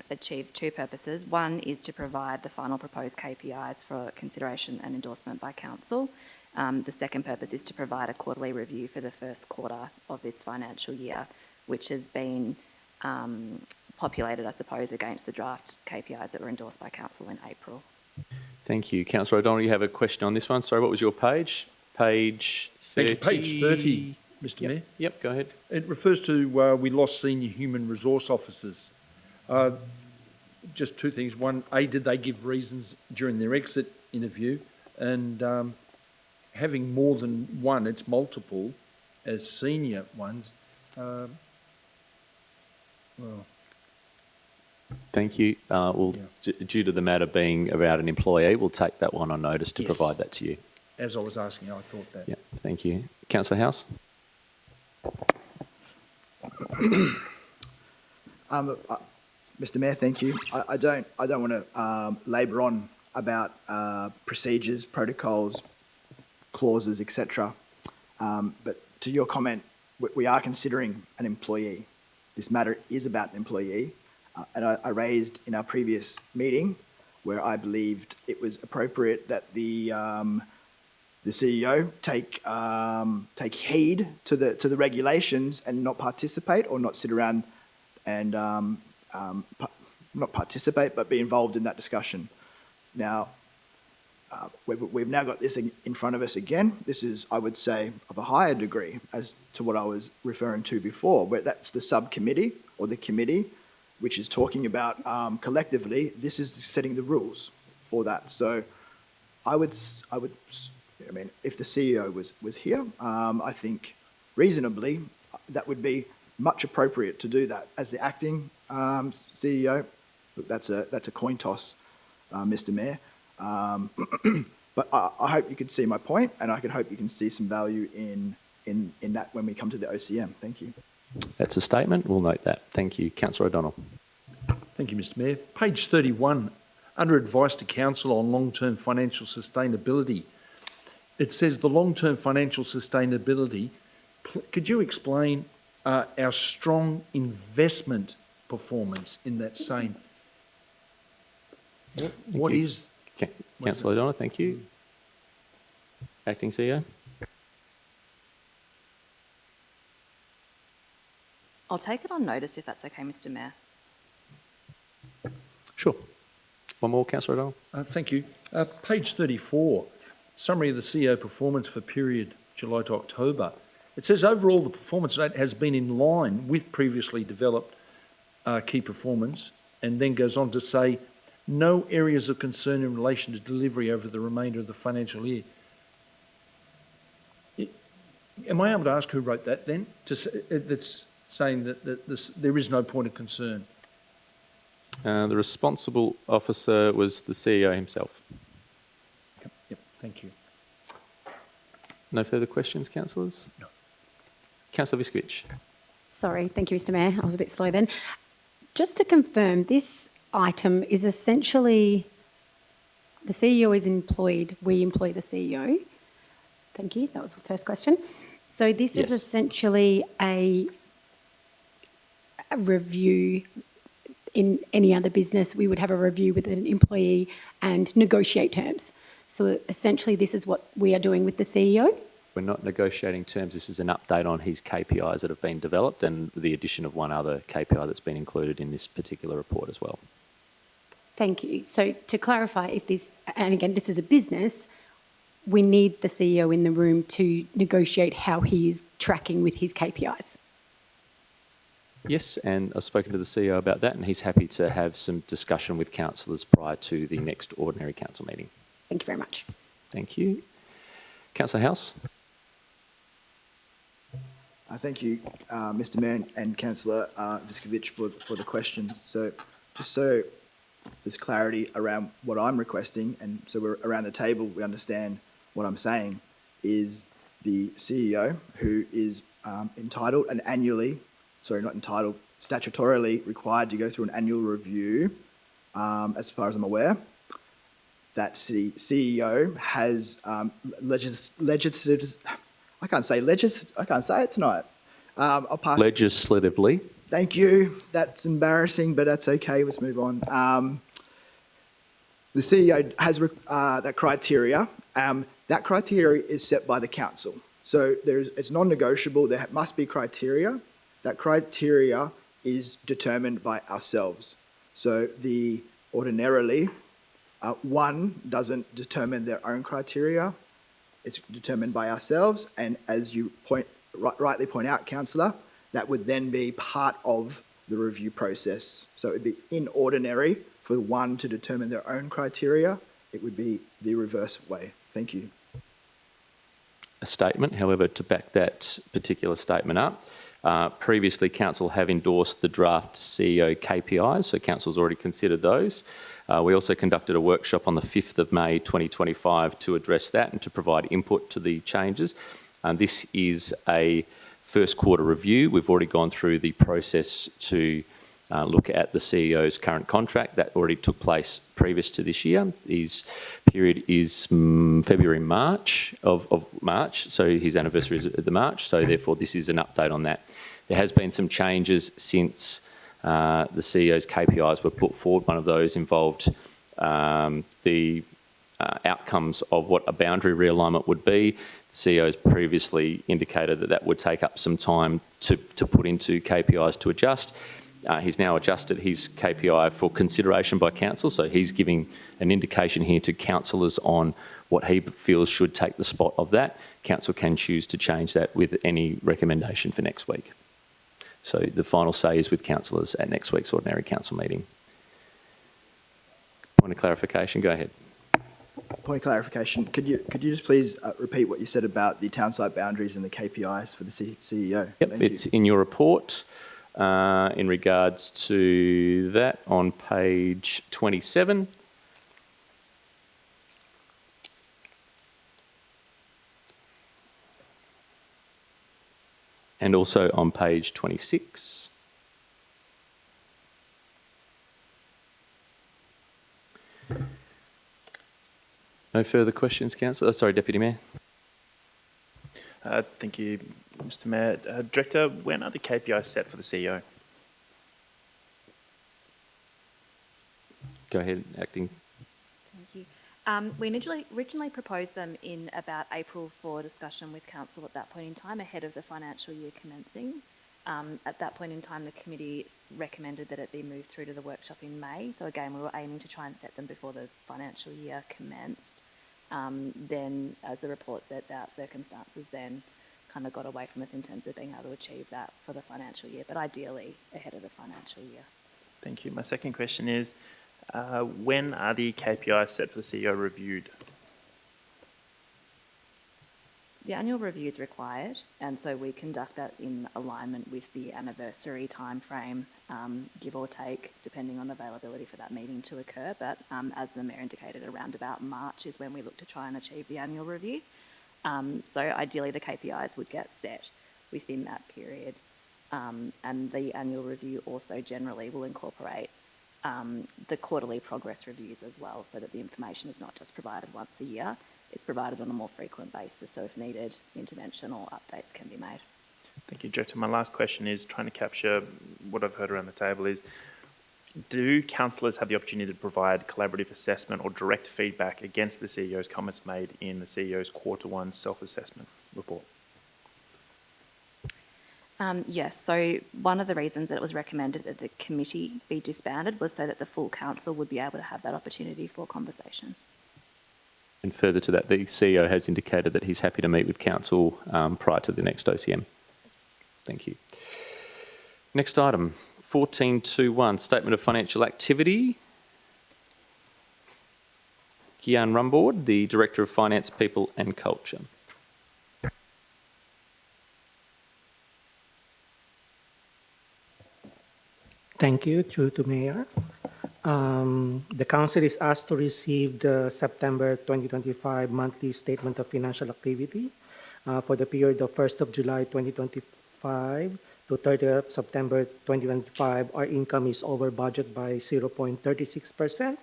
achieves two purposes. One is to provide the final proposed KPIs for consideration and endorsement by Council. The second purpose is to provide a quarterly review for the first quarter of this financial year, which has been populated, I suppose, against the draft KPIs that were endorsed by Council in April. Thank you. Councillor O'Donnell, you have a question on this one. Sorry, what was your page? Page 30? Page 30, Mr. Mayor. Yep, go ahead. It refers to we lost senior human resource officers. Just two things. One, A, did they give reasons during their exit interview? And having more than one, it's multiple, as senior ones, well, Thank you. Due to the matter being about an employee, we'll take that one on notice to Yes. provide that to you. as I was asking, I thought that. Yeah, thank you. Councillor House? Mr. Mayor, thank you. I don't want to labour on about procedures, protocols, clauses, etc. But to your comment, we are considering an employee. This matter is about an employee, and I raised in our previous meeting where I believed it was appropriate that the CEO take heed to the regulations and not participate or not sit around and not participate but be involved in that discussion. Now, we've now got this in front of us again. This is, I would say, of a higher degree as to what I was referring to before, where that's the subcommittee or the committee, which is talking about collectively, this is setting the rules for that. So I mean, if the CEO was here, I think reasonably that would be much appropriate to do that. As the acting CEO, look, that's a coin toss, Mr. Mayor. But I hope you could see my point, and I could hope you can see some value in that when we come to the OCM. Thank you. That's a statement. We'll note that. Thank you. Councillor O'Donnell. Thank you, Mr. Mayor. Page 31, under advice to council on long-term financial sustainability, it says the long-term financial sustainability. Could you explain our strong investment performance in that same? What you. is? Councillor O'Donnell, thank you. Acting CEO. I'll take it on notice if that's okay, Mr. Mayor. Sure. One more, Councillor O'Donnell. Thank you. Page 34, summary of the CEO performance for period July to October. It says overall the performance rate has been in line with previously developed key performance, and then goes on to say no areas of concern in relation to delivery over the remainder of the financial year. Am I able to ask who wrote that then? That's saying that there is no point of concern. The responsible officer was the CEO himself. Yep, thank you. No further questions, councillors? No. Councillor Viskovich. Sorry, thank you, Mr. Mayor. I was a bit slow then. Just to confirm, this item is essentially the CEO is employed, we employ the CEO. Thank you, that was the first question. So this is essentially a review. In any other business, we would have a review with an employee and negotiate terms. So essentially this is what we are doing with the CEO. We're not negotiating terms. This is an update on his KPIs that have been developed and the addition of one other KPI that's been included in this particular report as well. Thank you. So to clarify, if this, and again, this is a business, we need the CEO in the room to negotiate how he is tracking with his KPIs. Yes, and I've spoken to the CEO about that, and he's happy to have some discussion with councillors prior to the next ordinary council meeting. Thank you very much. Thank you. Councillor House. Thank you, Mr. Mayor and Councillor Viskovich for the question. So just so there's clarity around what I'm requesting, and so we're around the table, we understand what I'm saying, is the CEO who is entitled and annually, sorry, not entitled, statutorily required to go through an annual review, as far as I'm aware. That CEO has legislative, I can't say it tonight. I'll pass. Legislatively. Thank you. That's embarrassing, but that's okay. Let's move on. The CEO has that criteria. That criteria is set by the council. So it's non-negotiable. There must be criteria. That criteria is determined by ourselves. So ordinarily, one doesn't determine their own criteria. It's determined by ourselves. And as you rightly point out, Councillor, that would then be part of the review process. So it would be inordinary for one to determine their own criteria. It would be the reverse way. Thank you. A statement. However, to back that particular statement up, previously Council have endorsed the draft CEO KPIs, so Council's already considered those. We also conducted a workshop on the 5th of May 2025 to address that and to provide input to the changes. This is a first quarter review. We've already gone through the process to look at the CEO's current contract. That already took place previous to this year. His period is February, March of March, so his anniversary is at the March, so therefore this is an update on that. There has been some changes since the CEO's KPIs were put forward. One of those involved the outcomes of what a boundary realignment would be. The CEO's previously indicated that that would take up some time to put into KPIs to adjust. He's now adjusted his KPI for consideration by Council, so he's giving an indication here to councillors on what he feels should take the spot of that. Council can choose to change that with any recommendation for next week. So the final say is with councillors at next week's ordinary council meeting. Point of clarification, go ahead. Point of clarification. Could you just please repeat what you said about the town site boundaries and the KPIs for the CEO? Yep, Thank it's you. in your report. In regards to that on page 27. And also on page 26. No further questions, Councillor? Sorry, Deputy Mayor. Thank you, Mr Mayor. Director, when are the KPIs set for the CEO? Go ahead, Acting. Thank you. We originally proposed them in about April for discussion with Council at that point in time, ahead of the financial year commencing. At that point in time, the committee recommended that it be moved through to the workshop in May. So again, we were aiming to try and set them before the financial year commenced. Then, as the report sets out, circumstances then kind of got away from us in terms of being able to achieve that for the financial year, but ideally ahead of the financial year. Thank you. My second question is, when are the KPIs set for the CEO reviewed? The annual review is required, and so we conduct that in alignment with the anniversary timeframe, give or take, depending on availability for that meeting to occur. But as the Mayor indicated, around about March is when we look to try and achieve the annual review. So ideally, the KPIs would get set within that period, and the annual review also generally will incorporate the quarterly progress reviews as well, so that the information is not just provided once a year. It's provided on a more frequent basis, so if needed, intervention or updates can be made. Thank you, Director. My last question is trying to capture what I've heard around the table is, do councillors have the opportunity to provide collaborative assessment or direct feedback against the CEO's comments made in the CEO's Q1 self-assessment report? Yes, so one of the reasons that it was recommended that the committee be disbanded was so that the full council would be able to have that opportunity for conversation. And further to that, the CEO has indicated that he's happy to meet with Council prior to the next OCM. Thank you. Next item, 14.2.1, Statement of Financial Activity. Kian Rumboard, the Director of Finance, People and Culture. Thank you, through to Mayor. The Council is asked to receive the September 2025 monthly statement of financial activity for the period of 1st of July 2025 to 30th September 2025. Our income is over budget by 0.36%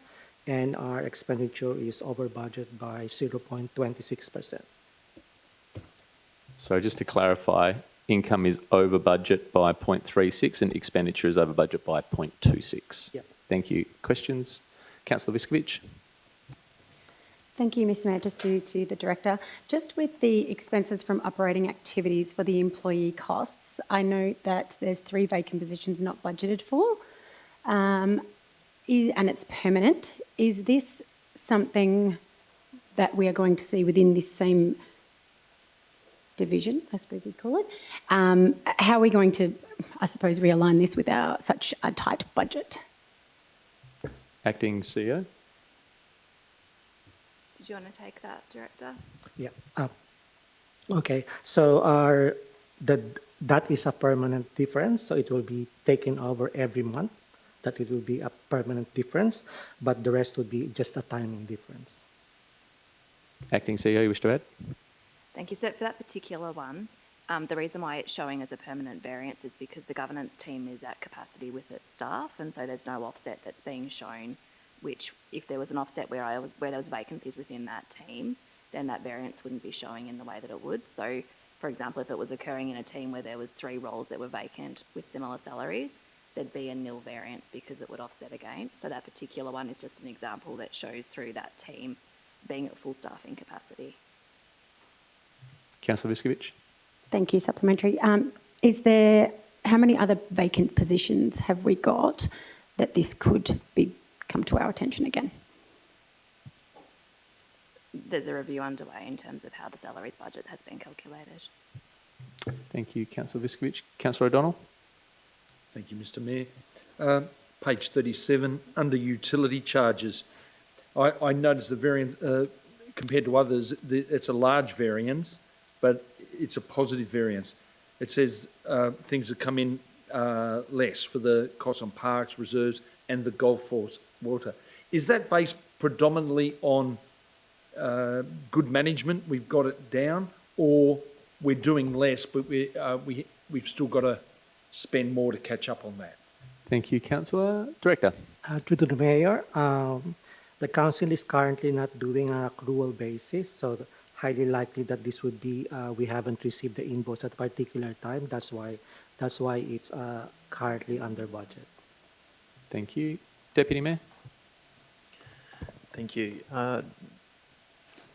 and our expenditure is over budget by 0.26%. So just to clarify, income is over budget by 0.36 and expenditure is over budget by 0.26. Yep. Thank you. Questions? Councillor Viskovich. Thank you, Mr Mayor. Just to the Director, just with the expenses from operating activities for the employee costs, I note that there's 3 vacant positions not budgeted for, and it's permanent. Is this something that we are going to see within this same division, I suppose you'd call it? How are we going to, I suppose, realign this with such a tight budget? Acting CEO. Did Did you want to take that, Director? Yeah. Okay. So that is a permanent difference. So it will be taken over every month. That it will be a permanent difference, but the rest would be just a timing difference. Acting CEO, you wish to add? Thank you. So for that particular one, the reason why it's showing as a permanent variance is because the governance team is at capacity with its staff, and so there's no offset that's being shown, which if there was an offset where there was vacancies within that team, then that variance wouldn't be showing in the way that it would. So, for example, if it was occurring in a team where there was 3 roles that were vacant with similar salaries, there'd be a nil variance because it would offset against. So that particular one is just an example that shows through that team being at full staffing capacity. Councillor Viskovich? Thank you. Supplementary. How many other vacant positions have we got that this could come to our attention again? There's a review underway in terms of how the salaries budget has been calculated. Thank you, Councillor Viskovich. Councillor O'Donnell? Thank you, Mr Mayor. Page 37, under utility charges. I noticed the variance, compared to others, it's a large variance, but it's a positive variance. It says things that come in less for the costs on parks, reserves, and the golf course water. Is that based predominantly on good management, we've got it down, or we're doing less, but we've still got to spend more to catch up on that? Thank you, Councillor. Director? Through to the Mayor, the Council is currently not doing an accrual basis, so highly likely that this would be, we haven't received the invoice at a particular time. That's why it's currently under budget. Thank you. Deputy Mayor? Thank you.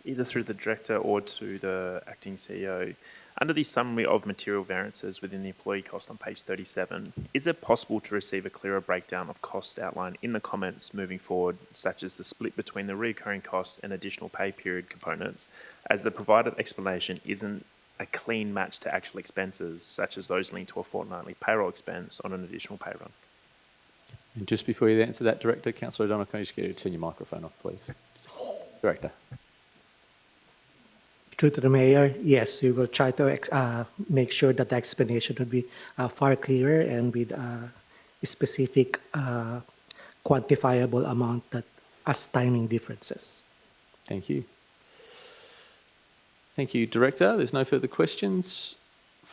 Either through the Director or to the Acting CEO, under the summary of material variances within the employee cost on page 37, is it possible to receive a clearer breakdown of costs outlined in the comments moving forward, such as the split between the recurring costs and additional pay period components, as the provided explanation isn't a clean match to actual expenses, such as those linked to a fortnightly payroll expense on an additional pay run? And just before you answer that, Director, Councillor O'Donnell, can I just get you to turn your microphone off, please? Director? Through to the Mayor, yes, we will try to make sure that the explanation will be far clearer and with a specific quantifiable amount that as timing differences. Thank you. Thank you, Director. There's no further questions.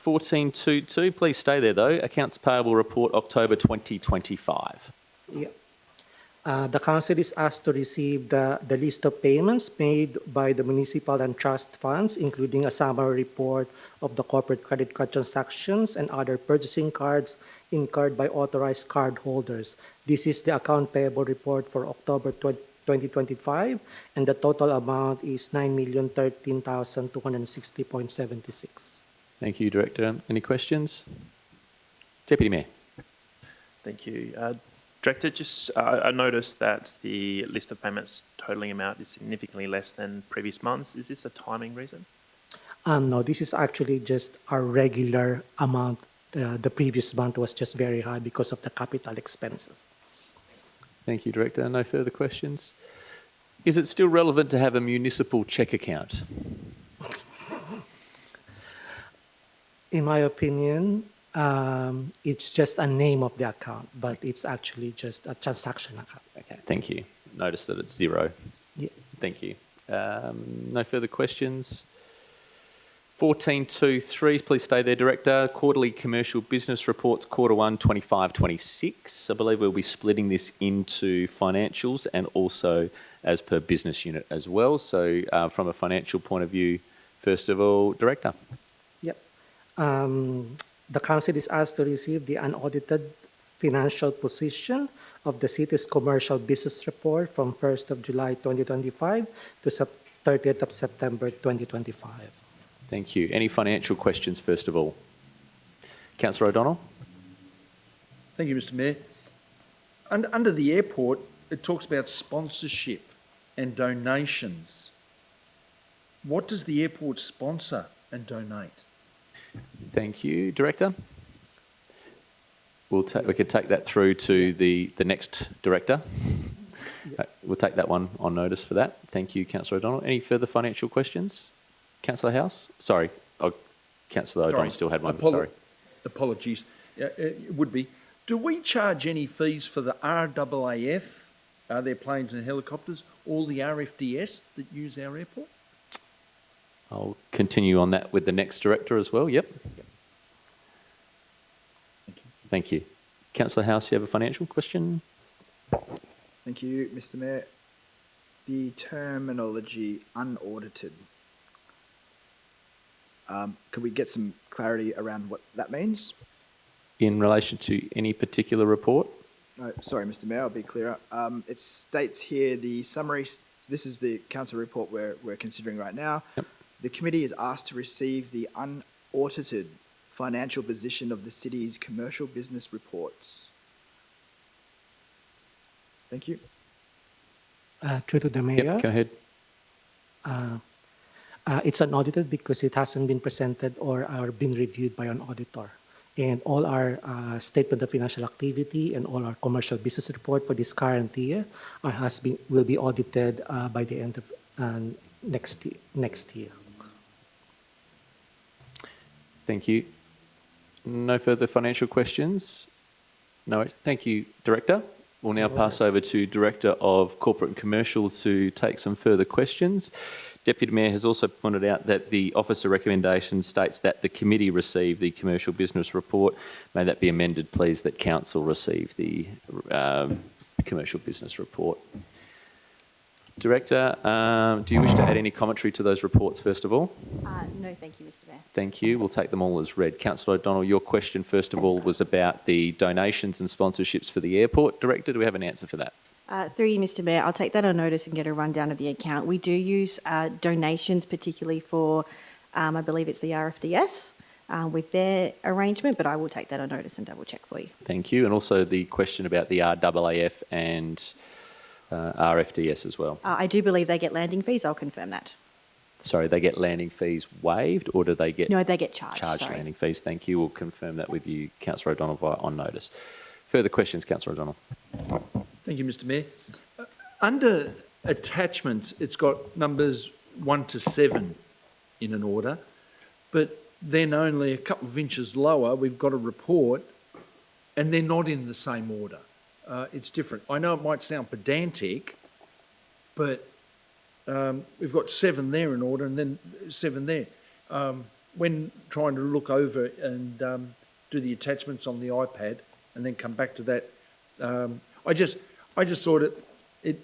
1422, please stay there though. Accounts payable report, October 2025. Yeah. The Council is asked to receive the list of payments made by the municipal and trust funds, including a summary report of the corporate credit card transactions and other purchasing cards incurred by authorized card holders. This is the account payable report for October 2025, and the total amount is 9,013,260.76. Thank you, Director. Any questions? Deputy Mayor. Thank you. Director, I noticed that the list of payments totaling amount is significantly less than previous months. Is this a timing reason? No, this is actually just our regular amount. The previous month was just very high because of the capital expenses. Thank you, Director. No further questions. Is it still relevant to have a municipal cheque account? In my opinion, it's just a name of the account, but it's actually just a transaction account. Okay, thank you. Notice that it's zero. Yeah. Thank you. No further questions. 1423, please stay there, Director. Quarterly commercial business reports, quarter 1, 25-26. I believe we'll be splitting this into financials and also as per business unit as well. So from a financial point of view, first of all, Director. Yep. The Council is asked to receive the unaudited financial position of the city's commercial business report from 1st of July 2025 to 30th of September 2025. Thank you. Any financial questions, first of all? Councillor O'Donnell? Thank you, Mr Mayor. Under the airport, it talks about sponsorship and donations. What does the airport sponsor and donate? Thank you, Director. We could take that through to the next Director. we'll take that one on notice for that. Thank you, Councillor O'Donnell. Any further financial questions? Councillor House? Sorry, Councillor O'Donnell still had one, sorry. Apologies. It would be. Do we charge any fees for the RAAF, their planes and helicopters, or the RFDS that use our airport? I'll continue on that with the next director as well. Yep. Thank you. Councillor House, you have a financial question? Thank you, Mr. Mayor. The terminology unaudited. Could we get some clarity around what that means? In relation to any particular report? No, sorry, Mr. Mayor, I'll be clearer. It states here the summary. This is the council report we're considering right now. Yep. The committee is asked to receive the unaudited financial position of the city's commercial business reports. Thank you. Through to the mayor. Yep, go ahead. It's unaudited because it hasn't been presented or been reviewed by an auditor. And all our statement of financial activity and all our commercial business report for this current year will be audited by the end of next year. Thank you. No further financial questions? No. Thank you, Director. We'll now pass over to Director of Corporate and Commercial to take some further questions. Deputy Mayor has also pointed out that the officer recommendation states that the committee receive the commercial business report. May that be amended, please, that council receive the commercial business report. Director, do you wish to add any commentary to those reports, first of all? No, thank you, Mr. Mayor. Thank you. We'll take them all as read. Councillor O'Donnell, your question, first of all, was about the donations and sponsorships for the airport. Director, do we have an answer for that? Through you, Mr. Mayor, I'll take that on notice and get a rundown of the account. We do use donations, particularly for, I believe it's the RFDS, with their arrangement, but I will take that on notice and double check for you. Thank you. And also the question about the RAAF and RFDS as well. I do believe they get landing fees. I'll confirm that. Sorry, they get landing fees waived, or do they get... No, they get charged. Landing fees. Thank you. We'll confirm that with you, Councillor O'Donnell, on notice. Further questions, Councillor O'Donnell? Thank you, Mr. Mayor. Under attachments, it's got numbers 1 to 7 in an order, but then only a couple of inches lower, we've got a report, and they're not in the same order. It's different. I know it might sound pedantic, but we've got 7 there in order and then 7 there. When trying to look over and do the attachments on the iPad and then come back to that, I just thought it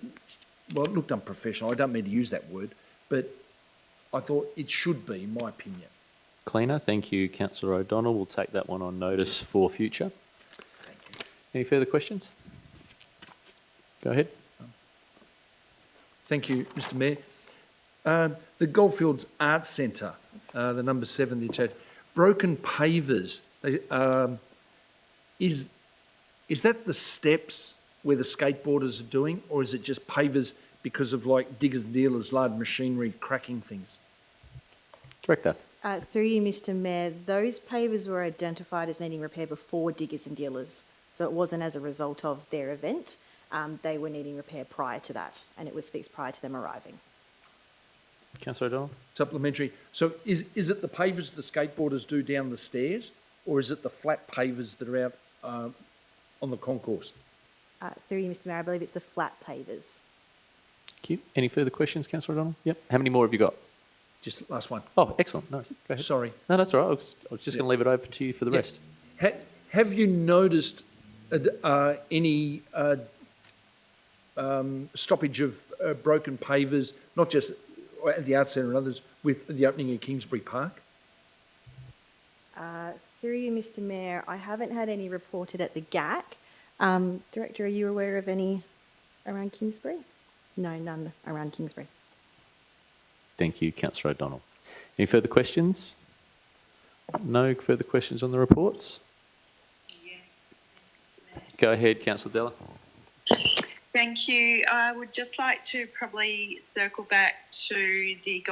looked unprofessional. I don't mean to use that word, but I thought it should be, in my opinion. Cleaner. Thank you, Councillor O'Donnell. We'll take that one on notice for future. Thank you. Any further questions? Go ahead. Thank you, Mr. Mayor. The Goldfields Arts Centre, the number 7, the attached, broken pavers. Is that the steps where the skateboarders are doing, or is it just pavers because of like diggers and dealers, large machinery cracking things? Director. Through you, Mr. Mayor, those pavers were identified as needing repair before diggers and dealers, so it wasn't as a result of their event. They were needing repair prior to that, and it was fixed prior to them arriving. Councillor O'Donnell. Supplementary. So is it the pavers the skateboarders do down the stairs, or is it the flat pavers that are out on the concourse? Through you, Mr. Mayor, I believe it's the flat pavers. Thank you. Any further questions, Councillor O'Donnell? Yep. How many more have you got? Just last one. Oh, excellent. No, go ahead. Sorry. No, that's all right. I was just going to leave it over to you for the rest. Have you noticed any stoppage of broken pavers, not just at the Arts Centre and others, with the opening of Kingsbury Park? Through you, Mr. Mayor, I haven't had any reported at the GAC. Director, are you aware of any around Kingsbury? No, none around Kingsbury. Thank you, Councillor O'Donnell. Any further questions? No further questions on the reports? Yes, Mr. Mayor. Go ahead, Councillor Della. Thank you. I would just like to probably circle back to the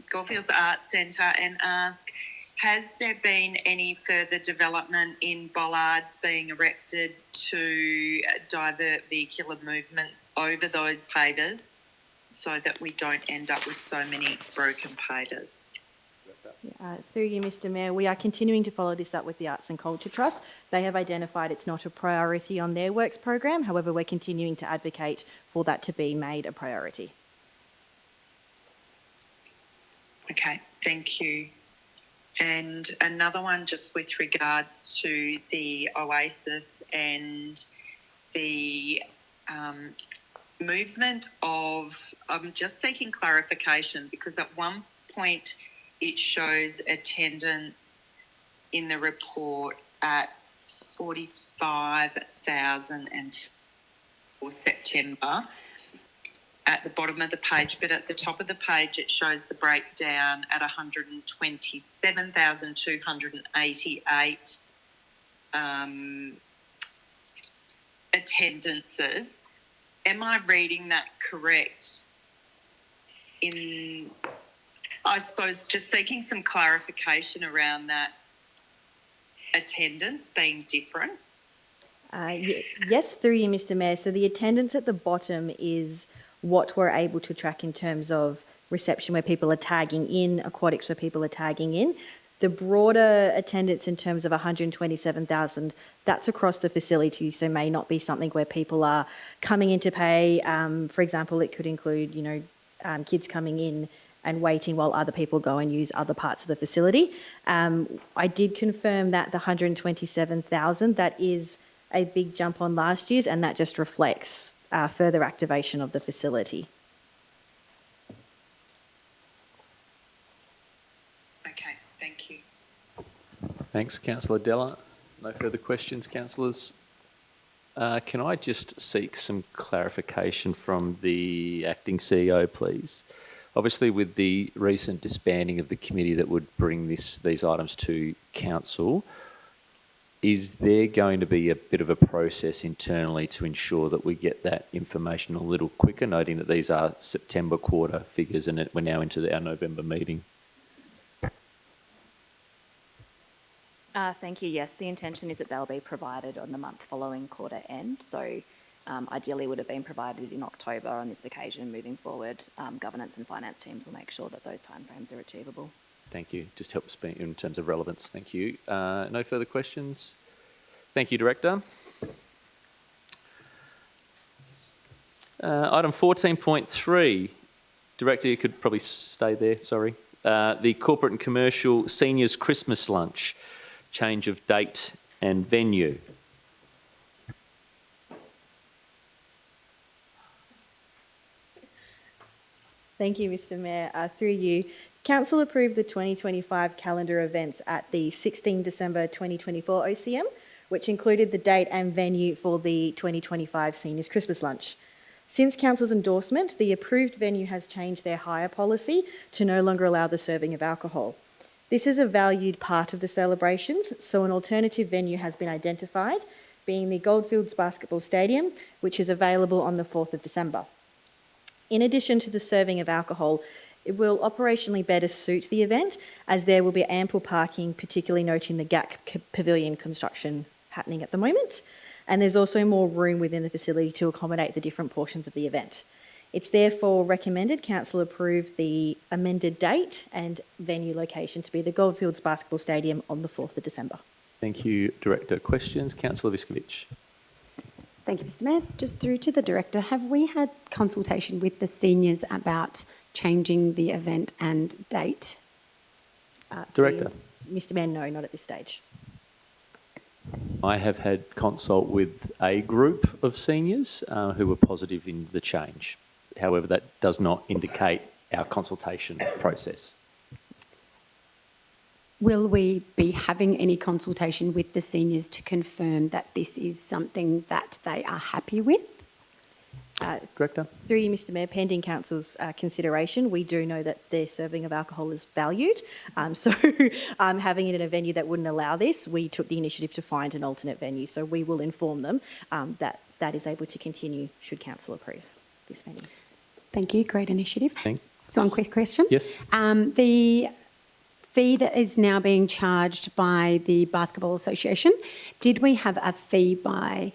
Goldfields Arts Centre and ask Has there been any further development in bollards being erected to divert vehicular movements over those pavers so that we don't end up with so many broken pavers? Through you, Mr Mayor, we are continuing to follow this up with the Arts and Culture Trust. They have identified it's not a priority on their works program. However, we're continuing to advocate for that to be made a priority. Okay, thank you. And another one just with regards to the Oasis and the movement of, I'm just seeking clarification because at one point it shows attendance in the report at 45,000 for September at the bottom of the page, but at the top of the page it shows the breakdown at 127,288 attendances. Am I reading that correct? I suppose just seeking some clarification around that attendance being different. Yes, through you, Mr Mayor. So the attendance at the bottom is what we're able to track in terms of reception where people are tagging in, aquatics where people are tagging in. The broader attendance in terms of 127,000, that's across the facility, so may not be something where people are coming in to pay. For example, it could include, kids coming in and waiting while other people go and use other parts of the facility. I did confirm that the 127,000, that is a big jump on last year's, and that just reflects further activation of the facility. Okay, thank you. Thanks, Councillor Della. No further questions, councillors. Can I just seek some clarification from the acting CEO, please? Obviously, with the recent disbanding of the committee that would bring these items to council, is there going to be a bit of a process internally to ensure that we get that information a little quicker, noting that these are September quarter figures and we're now into our November meeting? Thank you. Yes, the intention is that they'll be provided on the month following quarter end. So ideally would have been provided in October on this occasion. Moving forward, governance and finance teams will make sure that those timeframes are achievable. Thank you. Just helps me in terms of relevance. Thank you. No further questions. Thank you, Director. Item 14.3. Director, you could probably stay there, sorry. The Corporate and Commercial Seniors Christmas Lunch. Change of date and venue. Thank you, Mr Mayor. Through you, Council approved the 2025 calendar events at the 16 December 2024 OCM, which included the date and venue for the 2025 Seniors Christmas Lunch. Since Council's endorsement, the approved venue has changed their hire policy to no longer allow the serving of alcohol. This is a valued part of the celebrations, so an alternative venue has been identified, being the Goldfields Basketball Stadium, which is available on the 4th of December. In addition to the serving of alcohol, it will operationally better suit the event, as there will be ample parking, particularly noting the GAC pavilion construction happening at the moment, and there's also more room within the facility to accommodate the different portions of the event. It's therefore recommended Council approve the amended date and venue location to be the Goldfields Basketball Stadium on the 4th of December. Thank you, Director. Questions? Councillor Viskovich. Thank you, Mr Mayor. Just through to the Director, have we had consultation with the seniors about changing the event and date? Director. Mr Mayor, no, not at this stage. I have had consult with a group of seniors who were positive in the change. However, that does not indicate our consultation process. Will we be having any consultation with the seniors to confirm that this is something that they are happy with? Director? Through you, Mr Mayor, pending Council's consideration, we do know that their serving of alcohol is valued. So having it in a venue that wouldn't allow this, we took the initiative to find an alternate venue. So we will inform them that that is able to continue should Council approve this venue. Thank Thank you. Great initiative. Thanks. So one quick question. Yes. The fee that is now being charged by the Basketball Association, did we have a fee by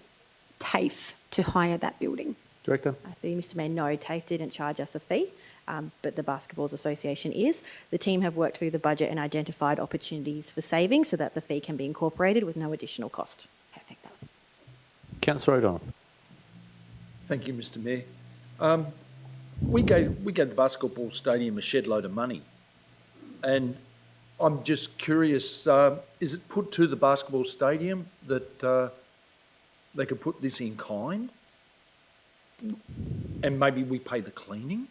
TAFE to hire that building? Director? Through you, Mr Mayor, no, TAFE didn't charge us a fee, but the Basketballs Association is. The team have worked through the budget and identified opportunities for savings so that the fee can be incorporated with no additional cost. Perfect. That was Councillor O'Donnell? Thank you, Mr Mayor. We gave the basketball stadium a shed load of money, and I'm just curious, is it put to the basketball stadium that they could put this in kind? And maybe we pay the cleaning?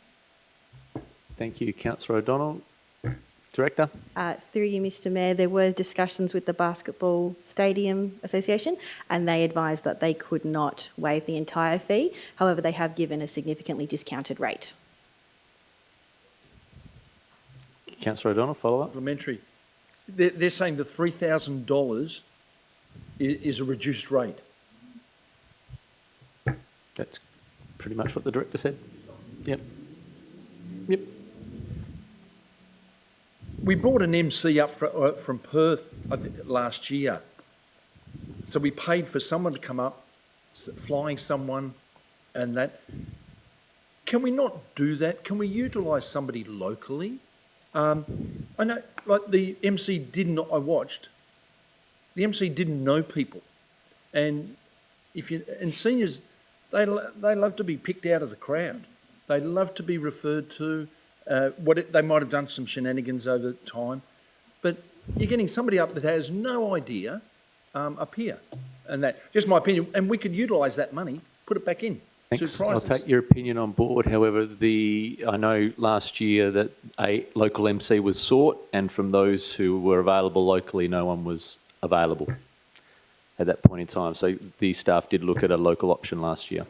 Thank you, Councillor O'Donnell. Director? Through you, Mr Mayor, there were discussions with the Basketball Stadium Association and they advised that they could not waive the entire fee. However, they have given a significantly discounted rate. Councillor O'Donnell, follow up? Supplementary. They're saying that $3,000 is a reduced rate. That's pretty much what the Director said. Yep. Yep. We brought an MC up from Perth last year. So we paid for someone to come up, flying someone and that. Can we not do that? Can we utilise somebody locally? I know, like the MC I watched, the MC didn't know people. And seniors, they love to be picked out of the crowd. They love to be referred to. They might have done some shenanigans over time, but you're getting somebody up that has no idea up here, and that just my opinion. And we could utilise that money, put it back in. Thanks. To I'll prizes. take your opinion on board. However, I know last year that a local MC was sought, and from those who were available locally, no one was available at that point in time. So the staff did look at a local option last year.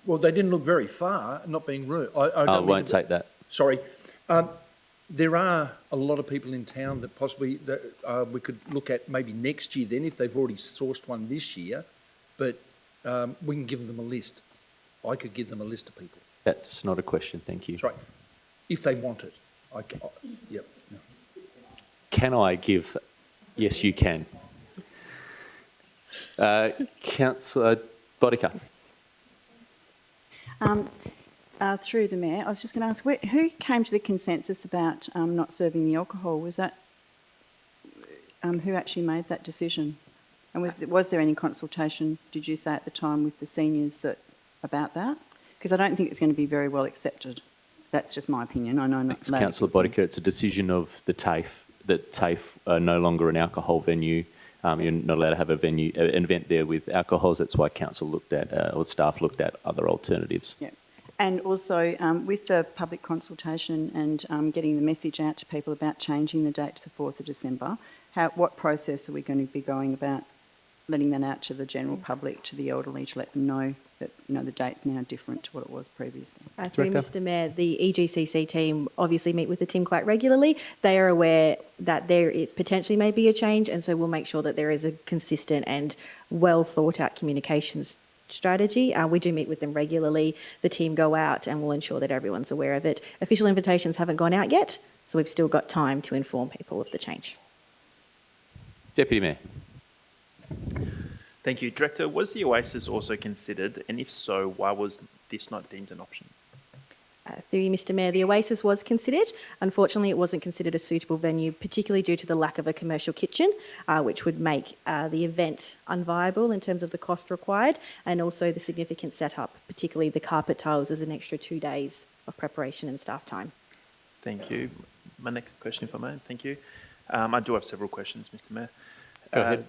Well, they didn't look very far. Not being rude, I won't take that. Sorry. There are a lot of people in town that possibly we could look at maybe next year then if they've already sourced one this year, but we can give them a list. I could give them a list of people. That's not a question, thank you. That's right. If they want it. Yep. No. Can I give? Yes, you can. Councillor Bodica. Through the Mayor, I was just going to ask, who came to the consensus about not serving the alcohol? Was that, who actually made that decision? And was there any consultation, did you say at the time, with the seniors about that? Because I don't think it's going to be very well accepted. That's just my opinion. I know not. Thanks, Councillor Bodica. It's a decision of the TAFE that TAFE are no longer an alcohol venue. You're not allowed to have an event there with alcohols. That's why council looked at, or staff looked at other alternatives. Yeah. And also with the public consultation and getting the message out to people about changing the date to the 4th of December, what process are we going to be going about letting that out to the general public, to the elderly, to let them know that the date's now different to what it was previously? Through Mr Mayor, the EGCC team obviously meet with the team quite regularly. They are aware that it potentially may be a change, and so we'll make sure that there is a consistent and well thought out communications strategy. We do meet with them regularly. The team go out and we'll ensure that everyone's aware of it. Official invitations haven't gone out yet, so we've still got time to inform people of the change. Deputy Mayor. Thank you. Director, was the Oasis also considered, and if so, why was this not deemed an option? Through you, Mr Mayor, the Oasis was considered. Unfortunately, it wasn't considered a suitable venue, particularly due to the lack of a commercial kitchen, which would make the event unviable in terms of the cost required, and also the significant setup, particularly the carpet tiles, as an extra 2 days of preparation and staff time. Thank you. My next question, if I may. Thank you. I do have several questions, Mr Mayor. Go ahead.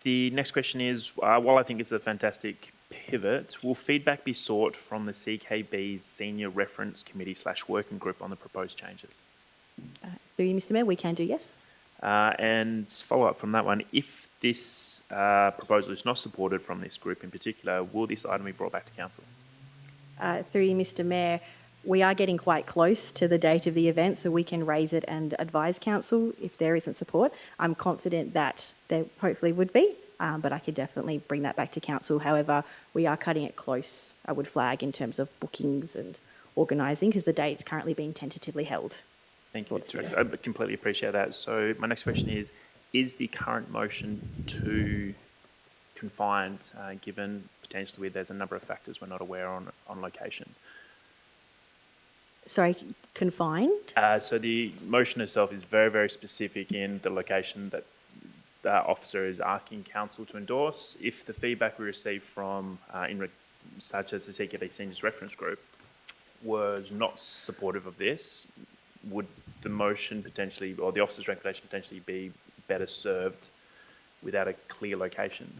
The next question is, while I think it's a fantastic pivot, will feedback be sought from the CKB's Senior Reference Committee / Working Group on the proposed changes? Through you, Mr Mayor, we can do, yes. And follow up from that one, if this proposal is not supported from this group in particular, will this item be brought back to council? Through you, Mr Mayor, we are getting quite close to the date of the event, so we can raise it and advise council if there isn't support. I'm confident that there hopefully would be, but I could definitely bring that back to council. However, we are cutting it close, I would flag, in terms of bookings and organising because the date is currently being tentatively held. Thank you, Director. I completely appreciate that. So my next question is the current motion too confined, given potentially there's a number of factors we're not aware on location? Sorry, confined? So the motion itself is very, very specific in the location that the officer is asking council to endorse. If the feedback we received from, such as the CKB Seniors Reference Group, was not supportive of this, would the motion potentially, or the officer's recommendation potentially be better served without a clear location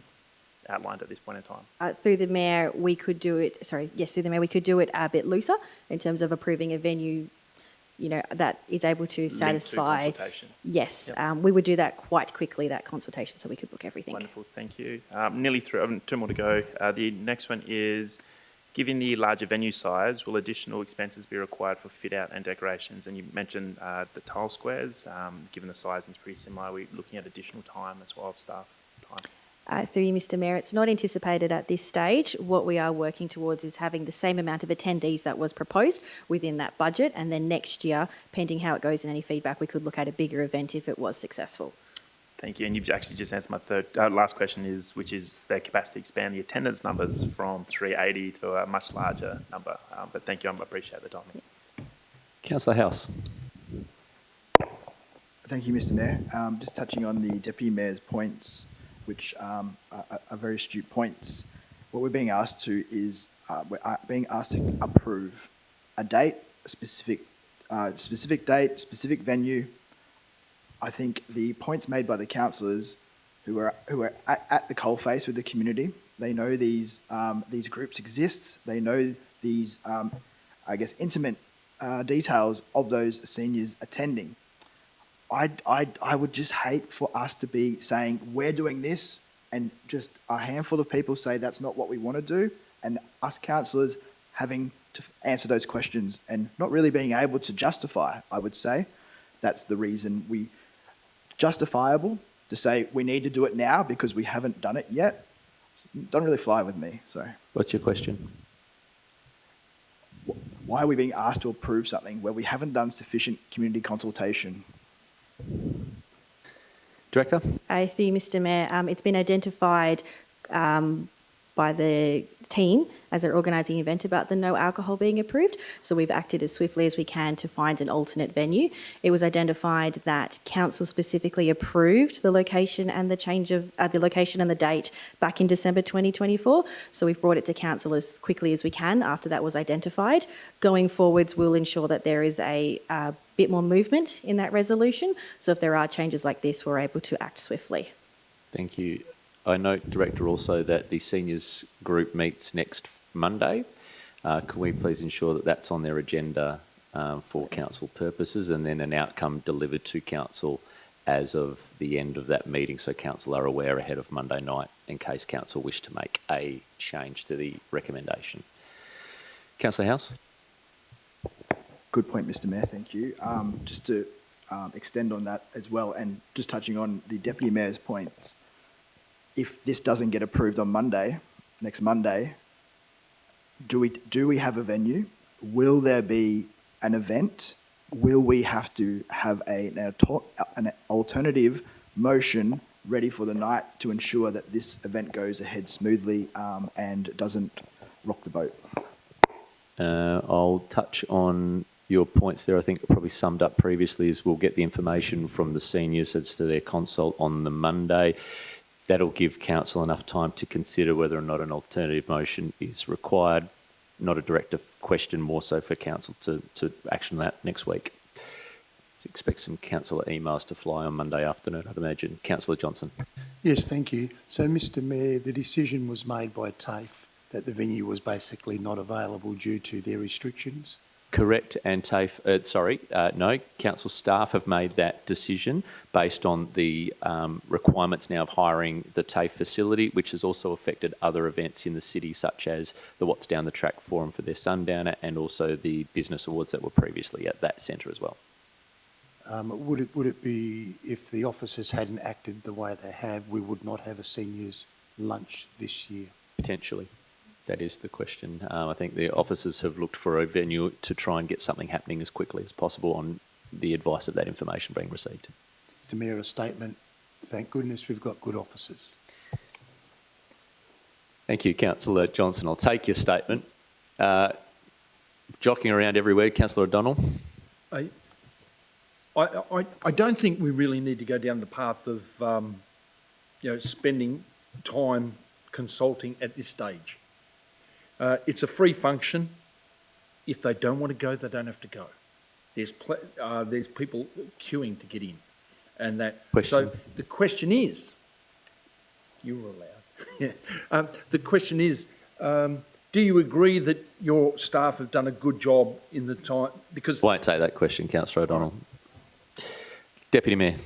outlined at this point in time? Through the Mayor, we could do it, through the Mayor, we could do it a bit looser in terms of approving a venue, that is able to satisfy. Linked to consultation. Yes, Yep. we would do that quite quickly, that consultation, so we could book everything. Wonderful, thank you. Nearly through, two more to go. The next one is, given the larger venue size, will additional expenses be required for fit out and decorations? And you mentioned the tile squares. Given the sizing is pretty similar, are we looking at additional time as well, staff time? Through you, Mr Mayor, it's not anticipated at this stage. What we are working towards is having the same amount of attendees that was proposed within that budget, and then next year, pending how it goes and any feedback, we could look at a bigger event if it was successful. Thank you. And you've actually just answered my last question, which is their capacity to expand the attendance numbers from 380 to a much larger number. But thank you, I appreciate the timing. Councillor House. Thank you, Mr Mayor. Just touching on the Deputy Mayor's points, which are very astute points. What we're being asked to is, we're being asked to approve a date, a specific date, specific venue. I think the points made by the councillors who are at the coalface with the community, they know these groups exist. They know these, intimate details of those seniors attending. I would just hate for us to be saying we're doing this and just a handful of people say that's not what we want to do, and us councillors having to answer those questions and not really being able to justify. I would say that's the reason we justifiable to say we need to do it now because we haven't done it yet. Don't really fly with me. So What's your question? why are we being asked to approve something where we haven't done sufficient community consultation? Director? I see, Mr Mayor. It's been identified by the team as they're organising an event about the no alcohol being approved. So we've acted as swiftly as we can to find an alternate venue. It was identified that council specifically approved the location and the change of the location and the date back in December 2024. So we've brought it to council as quickly as we can after that was identified. Going forwards, we'll ensure that there is a bit more movement in that resolution. So if there are changes like this, we're able to act swiftly. Thank you. I note, Director, also that the seniors group meets next Monday. Can we please ensure that that's on their agenda for council purposes, and then an outcome delivered to council as of the end of that meeting, so council are aware ahead of Monday night in case council wish to make a change to the recommendation. Councillor House? Good point, Mr Mayor, thank you. Just to extend on that as well, and just touching on the Deputy Mayor's points, if this doesn't get approved on Monday, next Monday, do we have a venue? Will there be an event? Will we have to have an alternative motion ready for the night to ensure that this event goes ahead smoothly and doesn't rock the boat? I'll touch on your points there. I think probably summed up previously is we'll get the information from the seniors as to their consult on the Monday. That'll give council enough time to consider whether or not an alternative motion is required. Not a directive question, more so for council to action that next week. So expect some councillor emails to fly on Monday afternoon, I'd imagine. Councillor Johnson. Yes, thank you. So, Mr Mayor, the decision was made by TAFE that the venue was basically not available due to their restrictions? Correct, and TAFE, no, council staff have made that decision based on the requirements now of hiring the TAFE facility, which has also affected other events in the city, such as the What's Down the Track Forum for their Sundowner and also the business awards that were previously at that centre as well. Would it be, if the officers hadn't acted the way they have, we would not have a seniors lunch this year? Potentially. That is the question. I think the officers have looked for a venue to try and get something happening as quickly as possible on the advice of that information being received. Mr Mayor, a statement. Thank goodness we've got good officers. Thank you, Councillor Johnson. I'll take your statement. Jockeying around everywhere, Councillor O'Donnell. I don't think we really need to go down the path of, spending time consulting at this stage. It's a free function. If they don't want to go, they don't have to go. There's people queuing to get in, and that. Question. So the question is, you were allowed. The question is, do you agree that your staff have done a good job in the time? Because Won't take that question, Councillor O'Donnell. Deputy Mayor.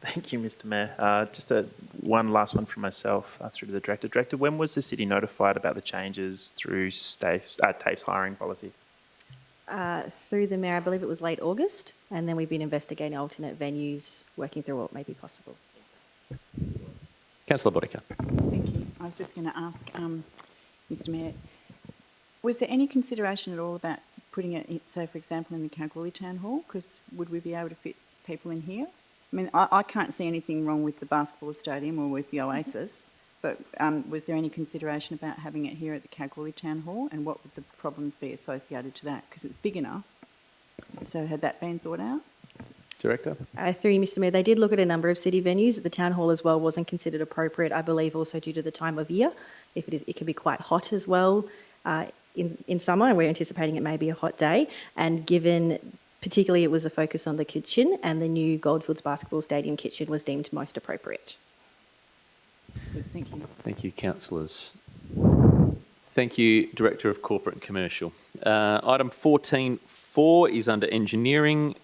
Thank you, Mr Mayor. Just one last one from myself through to the Director. Director, when was the City notified about the changes through TAFE's hiring policy? Through the Mayor, I believe it was late August, and then we've been investigating alternate venues, working through what may be possible. Councillor Bodica. Thank you. I was just going to ask, Mr Mayor, was there any consideration at all about putting it, say, for example, in the Kalgoorlie Town Hall? Because would we be able to fit people in here? I mean, I can't see anything wrong with the basketball stadium or with the Oasis, but was there any consideration about having it here at the Kalgoorlie Town Hall, and what would the problems be associated to that? Because it's big enough. So had that been thought out? Director. Through you, Mr Mayor, they did look at a number of city venues. The Town Hall as well wasn't considered appropriate, I believe, also due to the time of year. It can be quite hot as well in summer, and we're anticipating it may be a hot day. And given, particularly, it was a focus on the kitchen, and the new Goldfields Basketball Stadium kitchen was deemed most appropriate. Good, thank you. Thank you, councillors. Thank you, Director of Corporate and Commercial. Item 14.4 is under Engineering.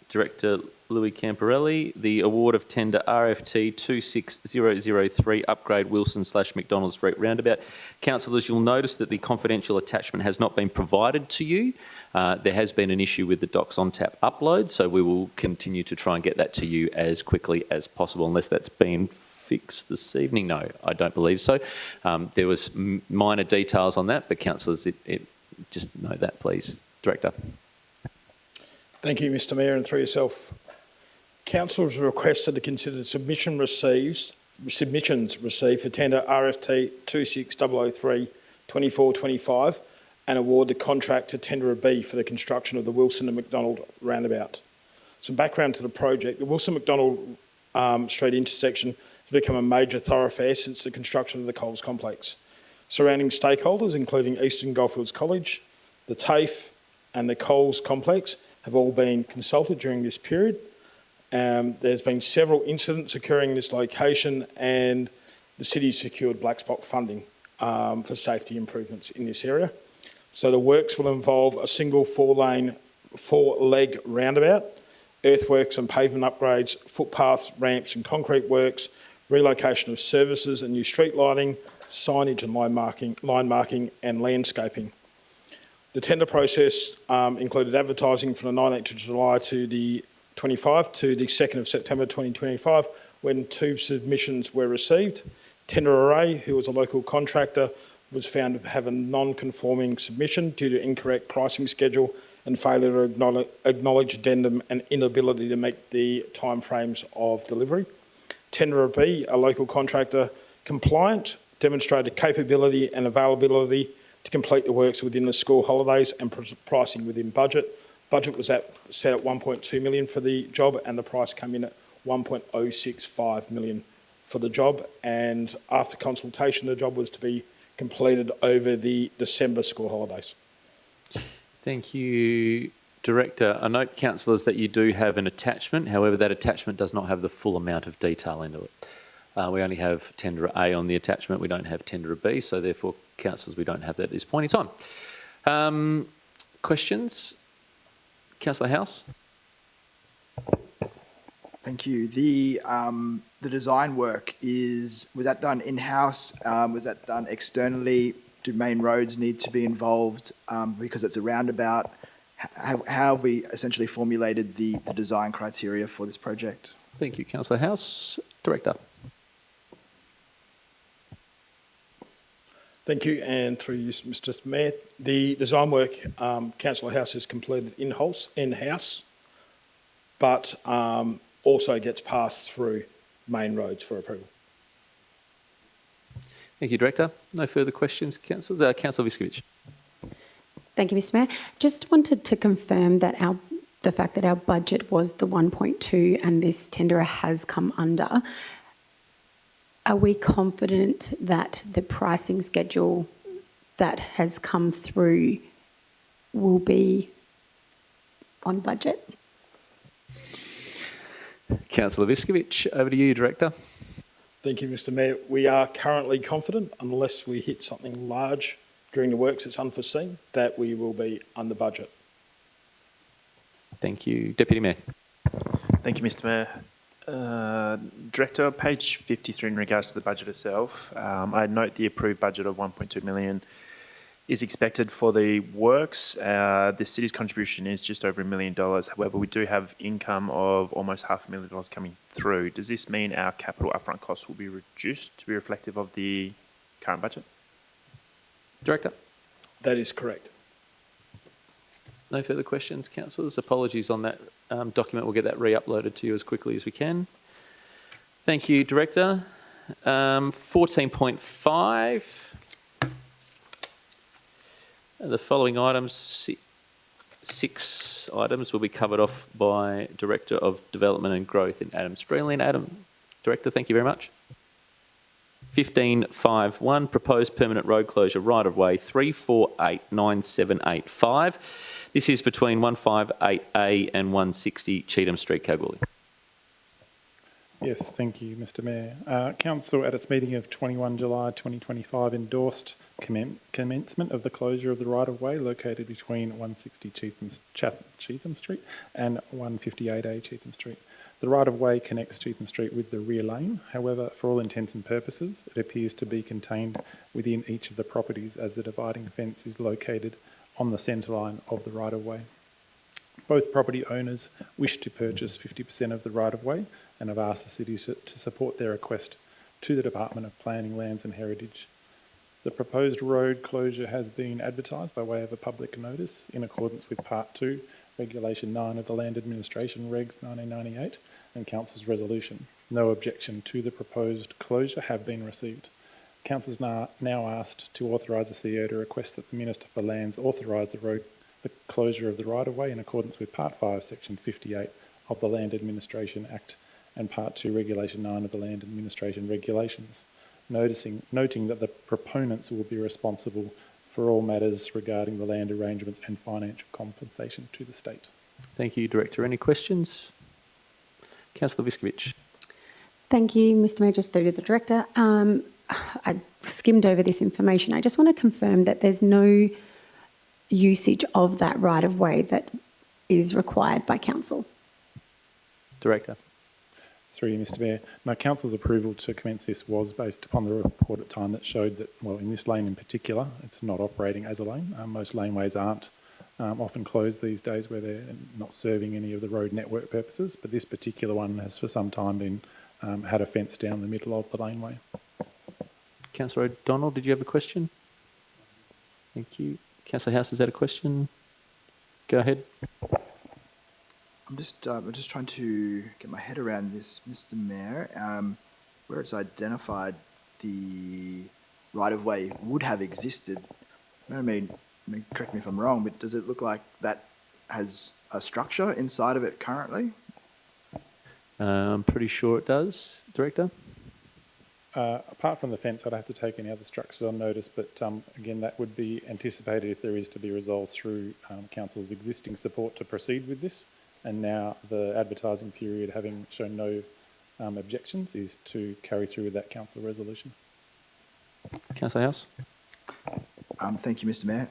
Director Louis Camparelli, the award of tender RFT 26003 upgrade Wilson/McDonald Street roundabout. Councillors, you'll notice that the confidential attachment has not been provided to you. There has been an issue with the Docs on Tap upload, so we will continue to try and get that to you as quickly as possible, unless that's been fixed this evening. No, I don't believe so. There was minor details on that, but councillors, just note that, please. Director. Thank you, Mr Mayor, and through yourself. Councillors are requested to consider submissions received for tender RFT 26003 2425 and award the contract to Tenderer B for the construction of the Wilson and McDonald roundabout. Some background to the project. The Wilson McDonald Street intersection has become a major thoroughfare since the construction of the Coles complex. Surrounding stakeholders, including Eastern Goldfields College, the TAFE and the Coles complex, have all been consulted during this period. There's been several incidents occurring in this location, and the city secured black spot funding for safety improvements in this area. So the works will involve a single four-leg roundabout, earthworks and pavement upgrades, footpaths, ramps and concrete works, relocation of services and new street lighting, signage and line marking and landscaping. The tender process included advertising from the 19th of July to the 25 to the 2nd of September 2025, when 2 submissions were received. Tenderer A, who was a local contractor, was found to have a non-conforming submission due to incorrect pricing schedule and failure to acknowledge addendum and inability to meet the timeframes of delivery. Tenderer B, a local contractor, compliant, demonstrated capability and availability to complete the works within the school holidays and pricing within budget. Budget was set at 1.2 million for the job, and the price came in at 1.065 million for the job. And after consultation, the job was to be completed over the December school holidays. Thank you, Director. I note, councillors, that you do have an attachment. However, that attachment does not have the full amount of detail into it. We only have Tenderer A on the attachment. We don't have Tenderer B, so therefore, councillors, we don't have that at this point in time. Questions? Councillor House. Thank you. The design work was that done in-house? Was that done externally? Do main roads need to be involved because it's a roundabout? How have we essentially formulated the design criteria for this project? Thank you, Councillor House. Director. Thank you, and through you, Mr Mayor, the design work, Councillor House has completed in-house, but also gets passed through main roads for approval. Thank you, Director. No further questions, councillors. Councillor Viskovich. Thank you, Mr Mayor. Just wanted to confirm that the fact that our budget was the 1.2 and this tenderer has come under, are we confident that the pricing schedule that has come through will be on budget? Councillor Viskovich, over to you, Director. Thank you, Mr Mayor. We are currently confident, unless we hit something large during the works that's unforeseen, that we will be under budget. Thank you. Deputy Mayor. Thank you, Mr Mayor. Director, page 53 in regards to the budget itself, I note the approved budget of 1.2 million is expected for the works. The city's contribution is just over $1 million. However, we do have income of almost $500,000 coming through. Does this mean our capital upfront costs will be reduced to be reflective of the current budget? Director. That is correct. No further questions, councillors. Apologies on that document. We'll get that re-uploaded to you as quickly as we can. Thank you, Director. 14.5. The following items, six items, will be covered off by Director of Development and Growth in Adam Streeling. Adam, Director, thank you very much. 15.5.1, proposed permanent road closure right-of-way 3489785. This is between 158A and 160 Cheetham Street, Kalgoorlie. Yes, thank you, Mr Mayor. Council at its meeting of 21 July 2025 endorsed commencement of the closure of the right-of-way located between 160 Cheetham Street and 158A Cheetham Street. The right-of-way connects Cheetham Street with the rear lane. However, for all intents and purposes, it appears to be contained within each of the properties as the dividing fence is located on the centre line of the right-of-way. Both property owners wish to purchase 50% of the right-of-way and have asked the city to support their request to the Department of Planning, Lands and Heritage. The proposed road closure has been advertised by way of a public notice in accordance with Part 2, Regulation 9 of the Land Administration Regs 1998 and Council's resolution. No objection to the proposed closure have been received. Council is now asked to authorise the CEO to request that the Minister for Lands authorise the closure of the right-of-way in accordance with Part 5, Section 58 of the Land Administration Act and Part 2, Regulation 9 of the Land Administration Regulations, noting that the proponents will be responsible for all matters regarding the land arrangements and financial compensation to the state. Thank you, Director. Any questions? Councillor Viskovich. Thank you, Mr Mayor. Just through to the Director. I skimmed over this information. I just want to confirm that there's no usage of that right-of-way that is required by Council. Director. Through you, Mr Mayor. Now, Council's approval to commence this was based upon the report at time that showed that, well, in this lane in particular, it's not operating as a lane. Most laneways aren't often closed these days where they're not serving any of the road network purposes, but this particular one has for some time been had a fence down the middle of the laneway. Councillor O'Donnell, did you have a question? Thank you. Councillor House, is that a question? Go ahead. I'm just trying to get my head around this, Mr Mayor, where it's identified the right-of-way would have existed. I mean, correct me if I'm wrong, but does it look like that has a structure inside of it currently? I'm pretty sure it does, Director. Apart from the fence, I'd have to take any other structures on notice, but again, that would be anticipated if there is to be resolved through Council's existing support to proceed with this. And now the advertising period, having shown no objections, is to carry through with that Council resolution. Councillor House. Thank you, Mr Mayor.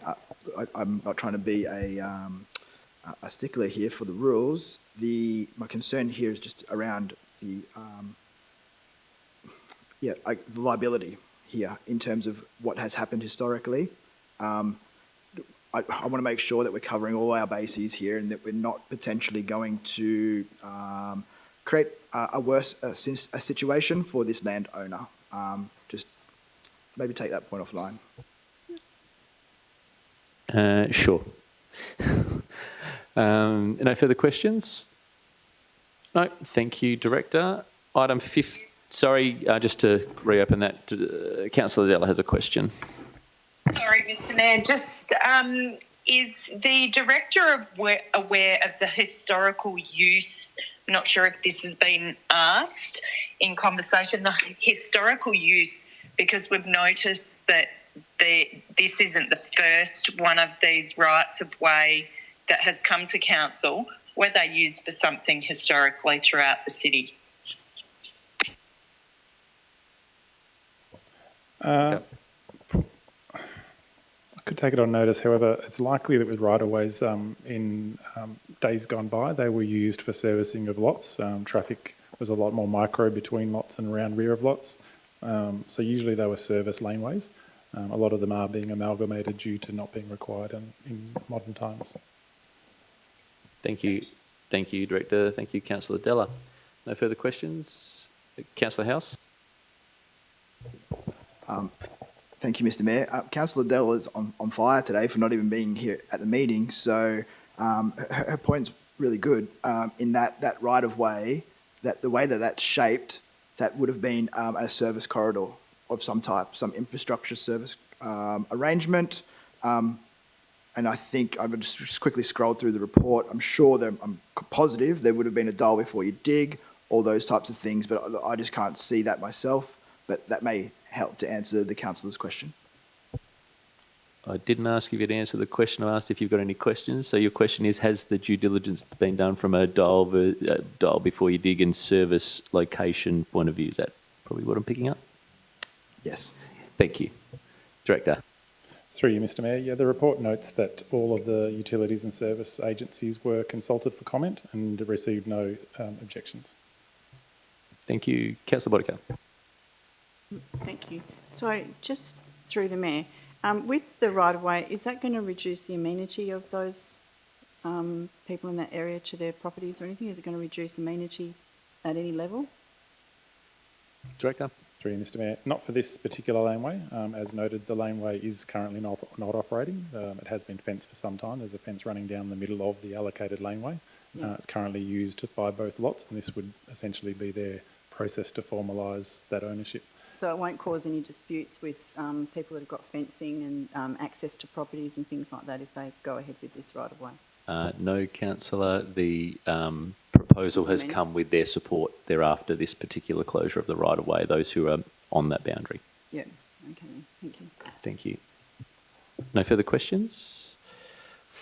I'm not trying to be a stickler here for the rules. My concern here is just around the the liability here in terms of what has happened historically. I want to make sure that we're covering all our bases here and that we're not potentially going to create a worse situation for this landowner. Just maybe take that point offline. Sure. No further questions? No, thank you, Director. Item 5, just to reopen that, Councillor Della has a question. Sorry, Mr. Mayor. Just is the Director aware of the historical use? I'm not sure if this has been asked in conversation. The historical use, because we've noticed that this isn't the first one of these rights of way that has come to council. Were they used for something historically throughout the city? I could take it on notice. However, it's likely that with right-of-ways in days gone by, they were used for servicing of lots. Traffic was a lot more micro between lots and around rear of lots. So usually they were service laneways. A lot of them are being amalgamated due to not being required in modern times. Thank you. Thank you, Director. Thank you, Councillor Della. No further questions? Councillor House? Thank you, Mr. Mayor. Councillor Dell is on fire today for not even being here at the meeting. So her point's really good in that right of way, that the way that that's shaped, that would have been a service corridor of some type, some infrastructure service arrangement. And I think I've just quickly scrolled through the report. I'm positive there would have been a dial before you dig, all those types of things, but I just can't see that myself. But that may help to answer the councillor's question. I didn't ask if you'd answer the question. I asked if you've got any questions. So your question is, has the due diligence been done from a dial before you dig and service location point of view? Is that probably what I'm picking up? Yes. Thank you. Director. Through you, Mr. Mayor. Yeah, the report notes that all of the utilities and service agencies were consulted for comment and received no objections. Thank you. Councillor Bodica. Thank you. So just through the Mayor, with the right-of-way, is that going to reduce the amenity of those people in that area to their properties or anything? Is it going to reduce amenity at any level? Director. Through you, Mr. Mayor. Not for this particular laneway. As noted, the laneway is currently not operating. It has been fenced for some time. There's a fence running down the middle of the allocated laneway. Yeah. It's currently used by both lots, and this would essentially be their process to formalise that ownership. So it won't cause any disputes with people that have got fencing and access to properties and things like that if they go ahead with this right of way? No, Councillor. The proposal has come with their support thereafter this particular closure of the right of way, those who are on that boundary. Yeah, okay, thank you. Thank you. No further questions?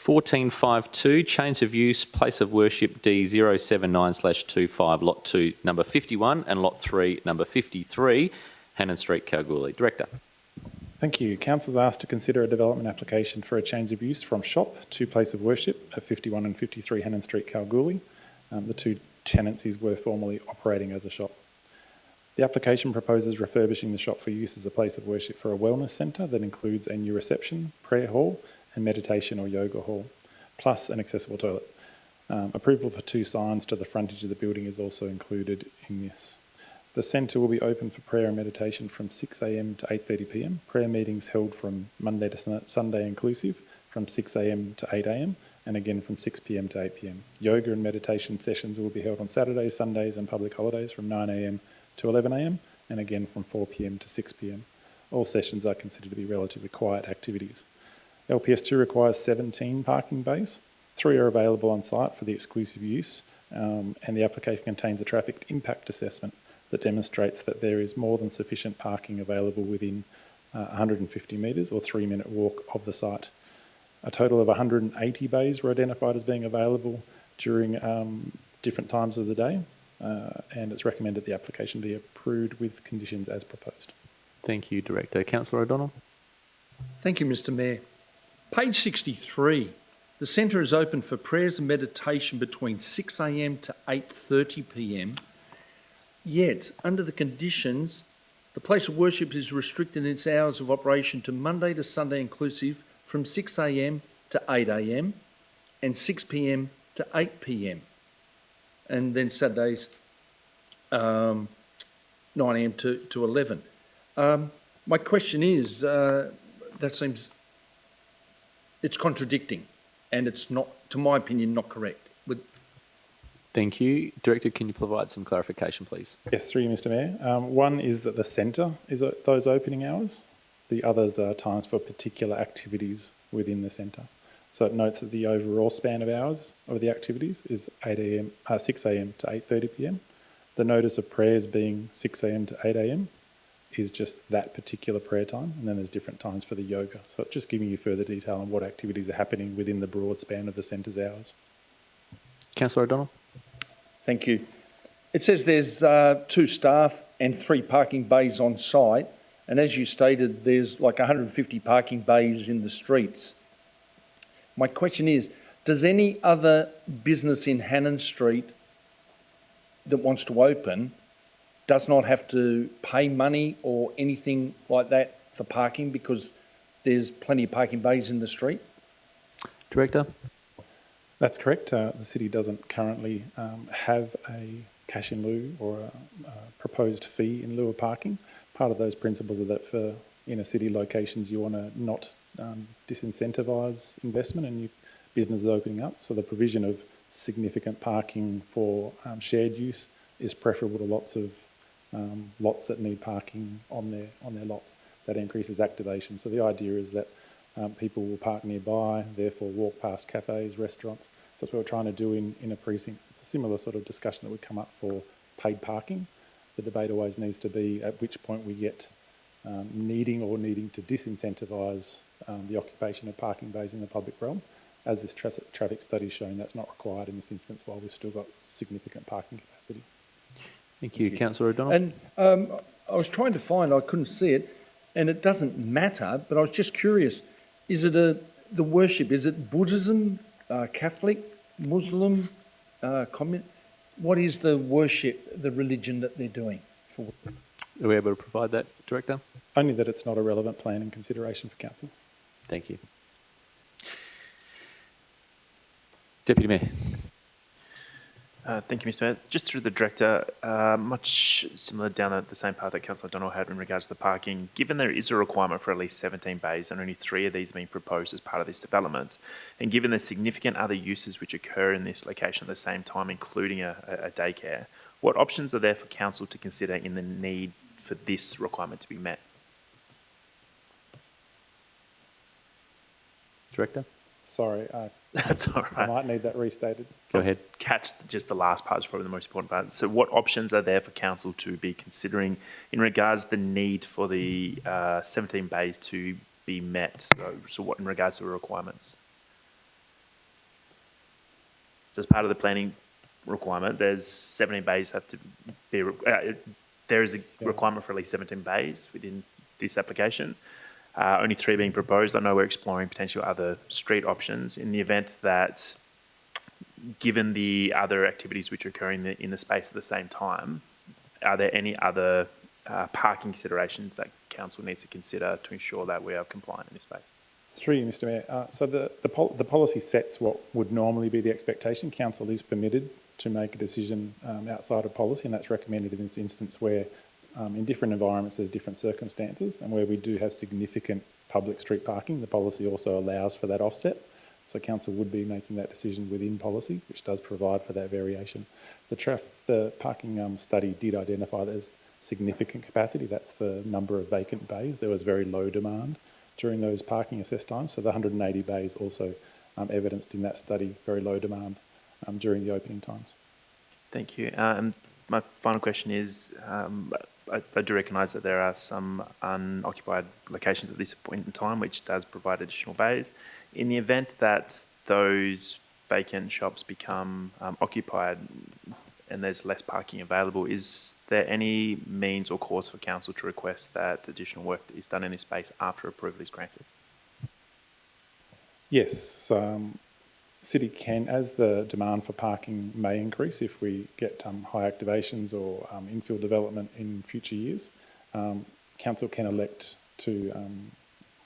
1452, change of use, place of worship D079/25, lot 2, number 51, and lot 3, number 53, Hannon Street, Kalgoorlie. Director. Thank you. Council's asked to consider a development application for a change of use from shop to place of worship at 51 and 53 Hannon Street, Kalgoorlie. The two tenancies were formerly operating as a shop. The application proposes refurbishing the shop for use as a place of worship for a wellness centre that includes a new reception, prayer hall and meditation or yoga hall, plus an accessible toilet. Approval for 2 signs to the frontage of the building is also included in this. The centre will be open for prayer and meditation from 6 a.m. to 8:30 p.m. Prayer meetings held from Monday to Sunday inclusive from 6 a.m. to 8 a.m. and again from 6 p.m. to 8 p.m. Yoga and meditation sessions will be held on Saturdays, Sundays and public holidays from 9 a.m. to 11 a.m. and again from 4 p.m. to 6 p.m. All sessions are considered to be relatively quiet activities. LPS2 requires 17 parking bays. 3 are available on site for the exclusive use, and the application contains a traffic impact assessment that demonstrates that there is more than sufficient parking available within 150 metres or 3-minute walk of the site. A total of 180 bays were identified as being available during different times of the day, and it's recommended the application be approved with conditions as proposed. Thank you, Director. Councillor O'Donnell. Thank you, Mr. Mayor. Page 63. The centre is open for prayers and meditation between 6 a.m. to 8:30 p.m. Yet, under the conditions, the place of worship is restricted in its hours of operation to Monday to Sunday inclusive from 6 a.m. to 8 a.m. and 6 p.m. to 8 p.m. And then Saturdays, 9 a.m. to 11. My question is, that seems, it's contradicting and it's not, to my opinion, not correct. Thank you. Director, can you provide some clarification, please? Yes, through you, Mr Mayor. One is that the centre is those opening hours. The others are times for particular activities within the centre. So it notes that the overall span of hours of the activities is 6 a.m. to 8:30 p.m. The notice of prayers being 6 a.m. to 8 a.m. is just that particular prayer time, and then there's different times for the yoga. So it's just giving you further detail on what activities are happening within the broad span of the centre's hours. Councillor O'Donnell? Thank you. It says there's 2 staff and 3 parking bays on site, and as you stated, there's like 150 parking bays in the streets. My question is, does any other business in Hannon Street that wants to open does not have to pay money or anything like that for parking because there's plenty of parking bays in the street? Director? That's correct. The city doesn't currently have a cash in lieu or a proposed fee in lieu of parking. Part of those principles are that for inner city locations you want to not disincentivise investment and new businesses opening up. So the provision of significant parking for shared use is preferable to lots of lots that need parking on their lots. That increases activation. So the idea is that people will park nearby, therefore walk past cafes, restaurants. So that's what we're trying to do in a precinct. It's a similar sort of discussion that would come up for paid parking. The debate always needs to be at which point we get needing to disincentivise the occupation of parking bays in the public realm. As this traffic study is showing, that's not required in this instance while we've still got significant parking capacity. Thank you. Councillor O'Donnell? And I was trying to find, I couldn't see it, and it doesn't matter, but I was just curious. Is it the worship, is it Buddhism, Catholic, Muslim, communist? What is the worship, the religion that they're doing? Are we able to provide that, Director? Only that it's not a relevant plan in consideration for council. Thank you. Deputy Mayor? Thank you, Mr Mayor. Just through the Director, much similar down the same path that Councillor O'Donnell had in regards to the parking, given there is a requirement for at least 17 bays and only 3 of these being proposed as part of this development, and given the significant other uses which occur in this location at the same time, including a daycare, what options are there for Council to consider in the need for this requirement to be met? Director? Sorry, That's all right. I might need that restated. Go ahead. Catch just the last part is probably the most important part. So what options are there for council to be considering in regards to the need for the 17 bays to be met? So what in regards to the requirements? So as part of the planning requirement, there's 17 bays have to be, there is a requirement for at least 17 bays within this application. Only 3 being proposed. I know we're exploring potential other street options in the event that, given the other activities which are occurring in the space at the same time, are there any other parking considerations that council needs to consider to ensure that we are compliant in this space? Through you, Mr Mayor. So the policy sets what would normally be the expectation. Council is permitted to make a decision outside of policy, and that's recommended in this instance where in different environments there's different circumstances, and where we do have significant public street parking, the policy also allows for that offset. So council would be making that decision within policy, which does provide for that variation. The parking study did identify there's significant capacity. That's the number of vacant bays. There was very low demand during those parking assessed times. So the 180 bays also evidenced in that study very low demand during the opening times. Thank you. My final question is, I do recognise that there are some unoccupied locations at this point in time, which does provide additional bays. In the event that those vacant shops become occupied and there's less parking available, is there any means or cause for council to request that additional work is done in this space after approval is granted? Yes. City can, as the demand for parking may increase if we get high activations or infill development in future years, council can elect to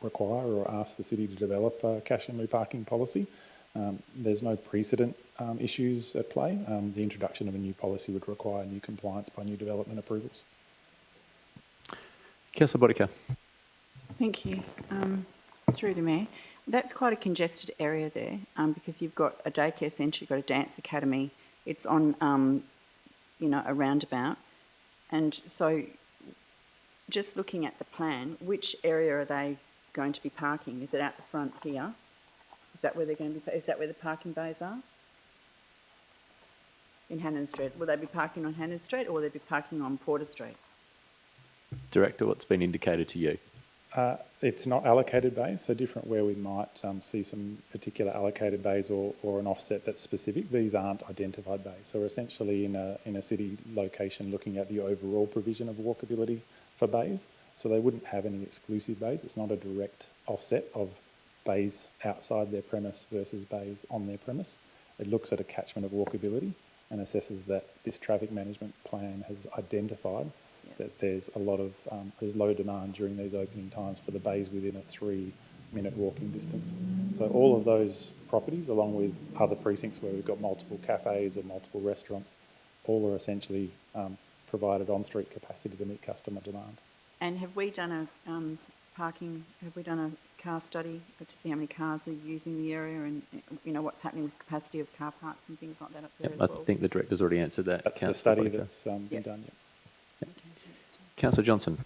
require or ask the city to develop a cash in lieu parking policy. There's no precedent issues at play. The introduction of a new policy would require new compliance by new development approvals. Councillor Bodica. Thank you. Through the Mayor. That's quite a congested area there because you've got a daycare centre, you've got a dance academy, it's on, a roundabout. And so just looking at the plan, which area are they going to be parking? Is it out the front here? Is that where they're going to be? Is that where the parking bays are? In Hannon Street. Will they be parking on Hannon Street or will they be parking on Porter Street? Director, what's been indicated to you? It's not allocated bays, so different where we might see some particular allocated bays or an offset that's specific. These aren't identified bays. So we're essentially in a city location looking at the overall provision of walkability for bays. So they wouldn't have any exclusive bays. It's not a direct offset of bays outside their premise versus bays on their premise. It looks at a catchment of walkability and assesses that this traffic management plan has identified that there's a lot of, there's low demand during these opening times for the bays within a 3-minute walking distance. So all of those properties, along with other precincts where we've got multiple cafes or multiple restaurants, all are essentially provided on-street capacity to meet customer demand. And have we done a car study to see how many cars are using the area and, what's happening with capacity of car parks and things like that up there as well? I think the Director's already answered that. That's the Councillor study Baker. that's been done, yep. Councillor Johnson.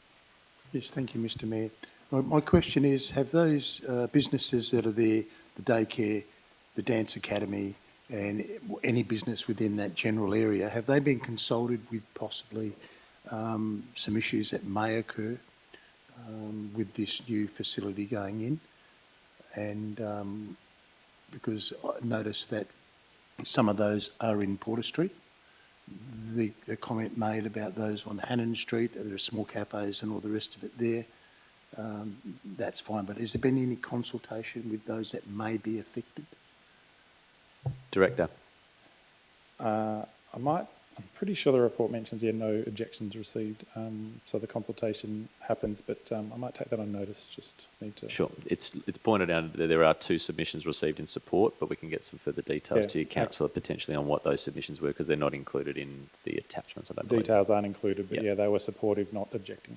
Yes, thank you, Mr Mayor. My question is, have those businesses that are there, the daycare, the dance academy, and any business within that general area, have they been consulted with possibly some issues that may occur with this new facility going in? And because I noticed that some of those are in Porter Street. The comment made about those on Hannon Street, there are small cafes and all the rest of it there, that's fine. But has there been any consultation with those that may be affected? Director. I'm pretty sure the report mentions no objections received, so the consultation happens, but I might take that on notice, just need to... Sure. It's pointed out that there are 2 submissions received in support, but we can get some further details to you, Councillor, potentially on what those submissions were, because they're not included in the attachments, I don't believe. Details aren't included, but they were supportive, not objecting.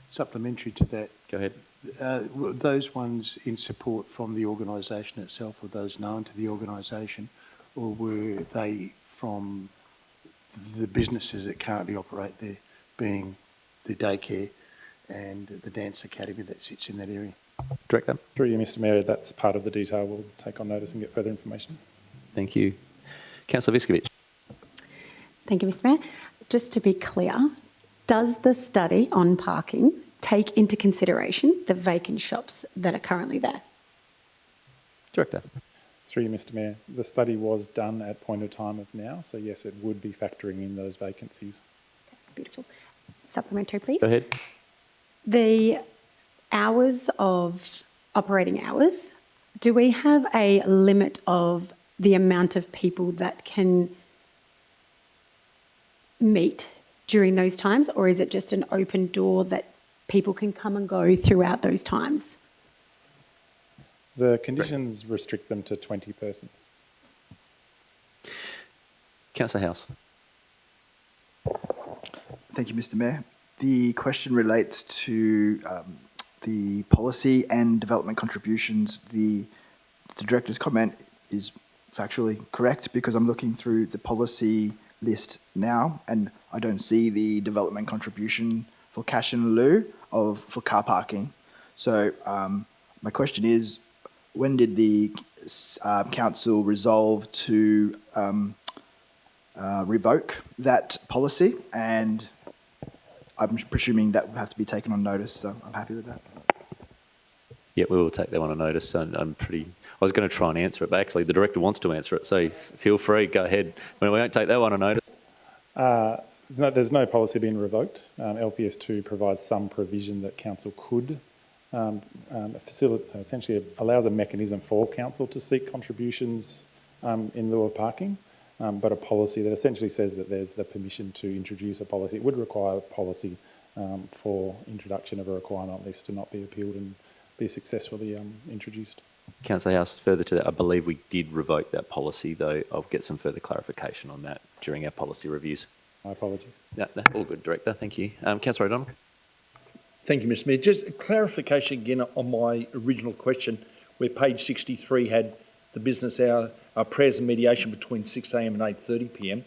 Supplementary to that. Go ahead. Were those ones in support from the organisation itself, or those known to the organisation, or were they from the businesses that currently operate there, being the daycare and the dance academy that sits in that area? Director. Through you, Mr Mayor, that's part of the detail. We'll take on notice and get further information. Thank you. Councillor Viskovich. Thank you, Mr Mayor. Just to be clear, does the study on parking take into consideration the vacant shops that are currently there? Director. Through you, Mr Mayor, the study was done at point of time of now, so yes, it would be factoring in those vacancies. Beautiful. Supplementary, please. Go ahead. The hours of operating hours, do we have a limit of the amount of people that can meet during those times, or is it just an open door that people can come and go throughout those times? The conditions restrict them to 20 persons. Councillor House. Thank you, Mr Mayor. The question relates to the policy and development contributions. The Director's comment is factually correct because I'm looking through the policy list now and I don't see the development contribution for cash in lieu for car parking. So my question is, when did the council resolve to revoke that policy? And I'm presuming that would have to be taken on notice, so I'm happy with that. Yeah, we will take that one on notice. I was going to try and answer it, but actually the Director wants to answer it, so feel free, go ahead. We won't take that one on notice. No, there's no policy being revoked. LPS 2 provides some provision that council could essentially allows a mechanism for council to seek contributions in lieu of parking, but a policy that essentially says that there's the permission to introduce a policy. It would require a policy for introduction of a requirement list to not be appealed and be successfully introduced. Councillor House, further to that, I believe we did revoke that policy, though I'll get some further clarification on that during our policy reviews. My apologies. No, all good, Director, thank you. Councillor O'Donnell. Thank you, Mr Mayor. Just a clarification again on my original question, where page 63 had the business hour prayers and mediation between 6am and 8:30pm,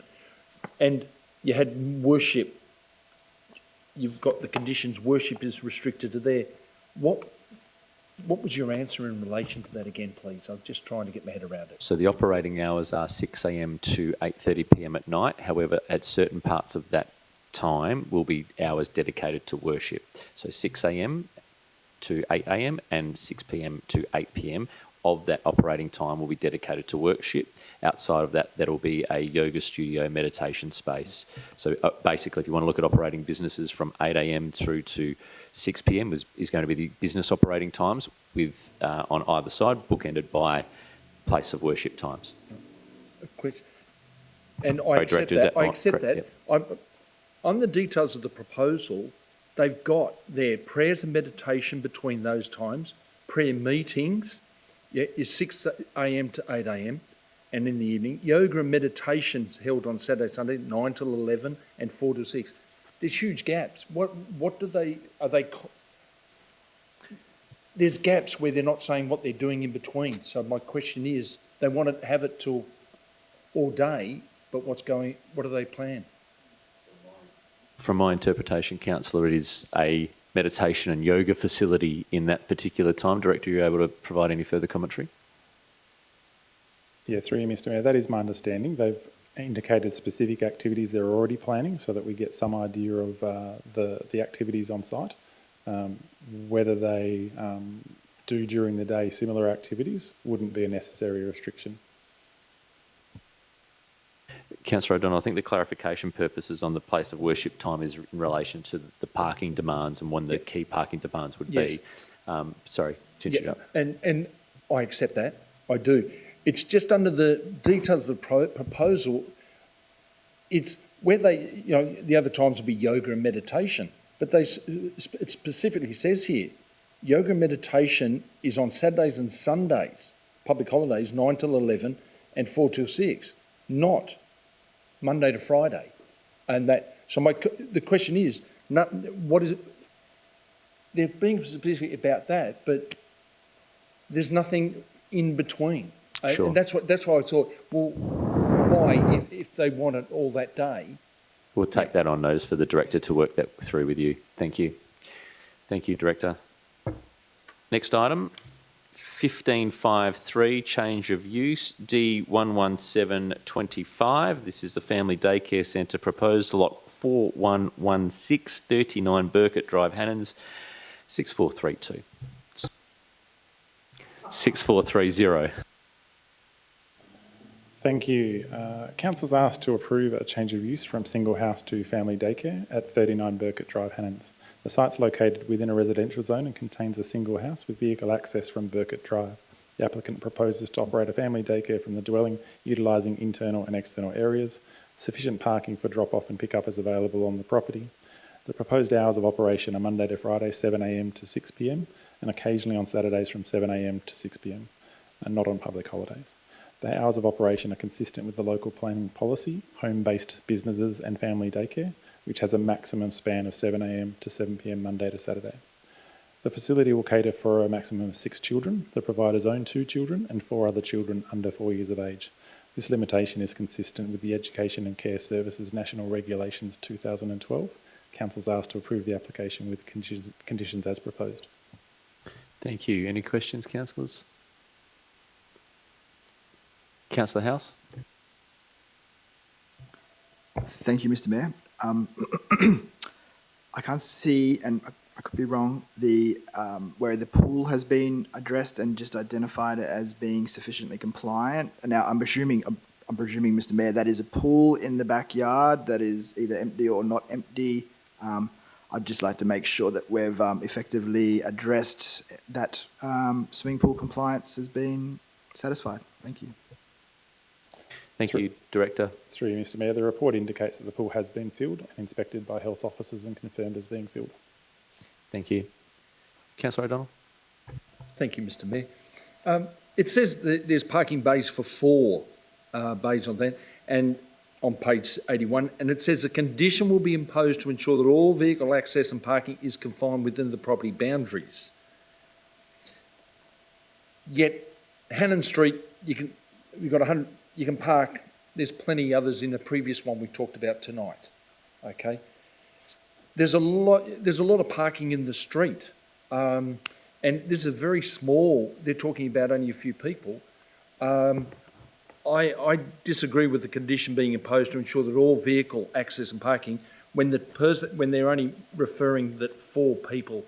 and you had worship. You've got the conditions, worship is restricted to there. What was your answer in relation to that again, please? I'm just trying to get my head around it. So the operating hours are 6am to 8:30pm at night. However, at certain parts of that time will be hours dedicated to worship. So 6am to 8am and 6pm to 8pm of that operating time will be dedicated to worship. Outside of that, that'll be a yoga studio meditation space. So basically, if you want to look at operating businesses from 8am through to 6pm is going to be the business operating times with, on either side, bookended by place of worship times. And I accept that. I accept that. On the details of the proposal, they've got their prayers and meditation between those times, prayer meetings is 6am to 8am, and in the evening, yoga and meditations held on Saturday, Sunday, 9 till 11 and 4 till 6. There's huge gaps. What do they, are they, there's gaps where they're not saying what they're doing in between. So my question is, they want to have it till all day, but what do they plan? From my interpretation, Councillor, it is a meditation and yoga facility in that particular time. Director, are you able to provide any further commentary? Yeah, through you, Mr Mayor, that is my understanding. They've indicated specific activities they're already planning so that we get some idea of the activities on site. Whether they do during the day similar activities wouldn't be a necessary restriction. Councillor O'Donnell, I think the clarification purposes on the place of worship time is in relation to the parking demands and when the key parking demands would be. Sorry to interrupt. And I accept that, I do. It's just under the details of the proposal, it's where they, the other times would be yoga and meditation, but it specifically says here, yoga and meditation is on Saturdays and Sundays, public holidays, 9 till 11 and 4 till 6, not Monday to Friday. And that, so the question is, what is it? They're being specific about that, but there's nothing in between. Sure. And that's why I thought, well, why, if they want it all that day? We'll take that on notice for the Director to work that through with you. Thank you. Thank you, Director. Next item, 1553, change of use, D11725. This is the Family Daycare Centre, proposed lot 4116, 39 Burkett Drive, Hannans, 6432. 6430. Thank you. Council's asked to approve a change of use from single house to family daycare at 39 Burkett Drive, Hannans. The site's located within a residential zone and contains a single house with vehicle access from Burkett Drive. The applicant proposes to operate a family daycare from the dwelling, utilising internal and external areas. Sufficient parking for drop-off and pick-up is available on the property. The proposed hours of operation are Monday to Friday, 7am to 6pm, and occasionally on Saturdays from 7am to 6pm, and not on public holidays. The hours of operation are consistent with the local planning policy, home-based businesses and family daycare, which has a maximum span of 7am to 7pm Monday to Saturday. The facility will cater for a maximum of 6 children. The providers own 2 children and 4 other children under 4 years of age. This limitation is consistent with the Education and Care Services National Regulations 2012. Council's asked to approve the application with conditions as proposed. Thank you. Any questions, councillors? Councillor House? Thank you, Mr Mayor. I can't see, and I could be wrong, where the pool has been addressed and just identified as being sufficiently compliant. And now I'm presuming, Mr Mayor, that is a pool in the backyard that is either empty or not empty. I'd just like to make sure that we've effectively addressed that swimming pool compliance has been satisfied. Thank you. Thank you, Director. Through you, Mr Mayor, the report indicates that the pool has been filled and inspected by health officers and confirmed as being filled. Thank you. Councillor O'Donnell? Thank you, Mr Mayor. It says that there's parking bays for 4 bays on that, and on page 81, and it says a condition will be imposed to ensure that all vehicle access and parking is confined within the property boundaries. Yet, Hannon Street, you can park. There's plenty others in the previous one we talked about tonight. Okay, there's a lot of parking in the street, and this is very small. They're talking about only a few people. I disagree with the condition being imposed to ensure that all vehicle access and parking, when they're only referring that 4 people,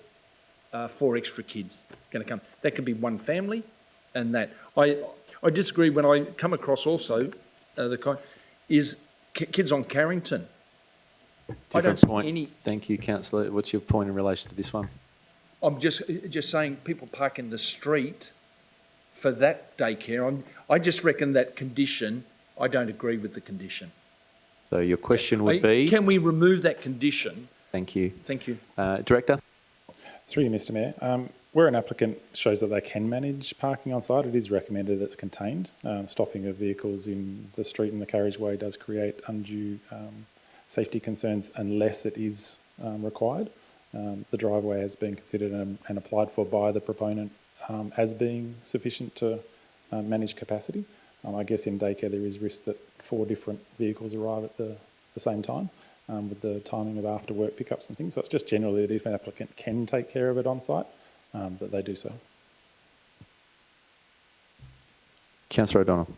4 extra kids going to come. That could be one family, and that I disagree. When I come across also kids on Carrington. I don't see any. Thank you, Councillor. What's your point in relation to this one? I'm just saying people park in the street for that daycare. I just reckon that condition, I don't agree with the condition. So your question would be? Can we remove that condition? Thank you. Thank you. Director? Through you, Mr Mayor. Where an applicant shows that they can manage parking on site, it is recommended it's contained. Stopping of vehicles in the street and the carriageway does create undue safety concerns unless it is required. The driveway has been considered and applied for by the proponent as being sufficient to manage capacity. I guess in daycare there is risk that 4 different vehicles arrive at the same time with the timing of after work pickups and things. So it's just generally that if an applicant can take care of it on site, that they do so. Councillor O'Donnell.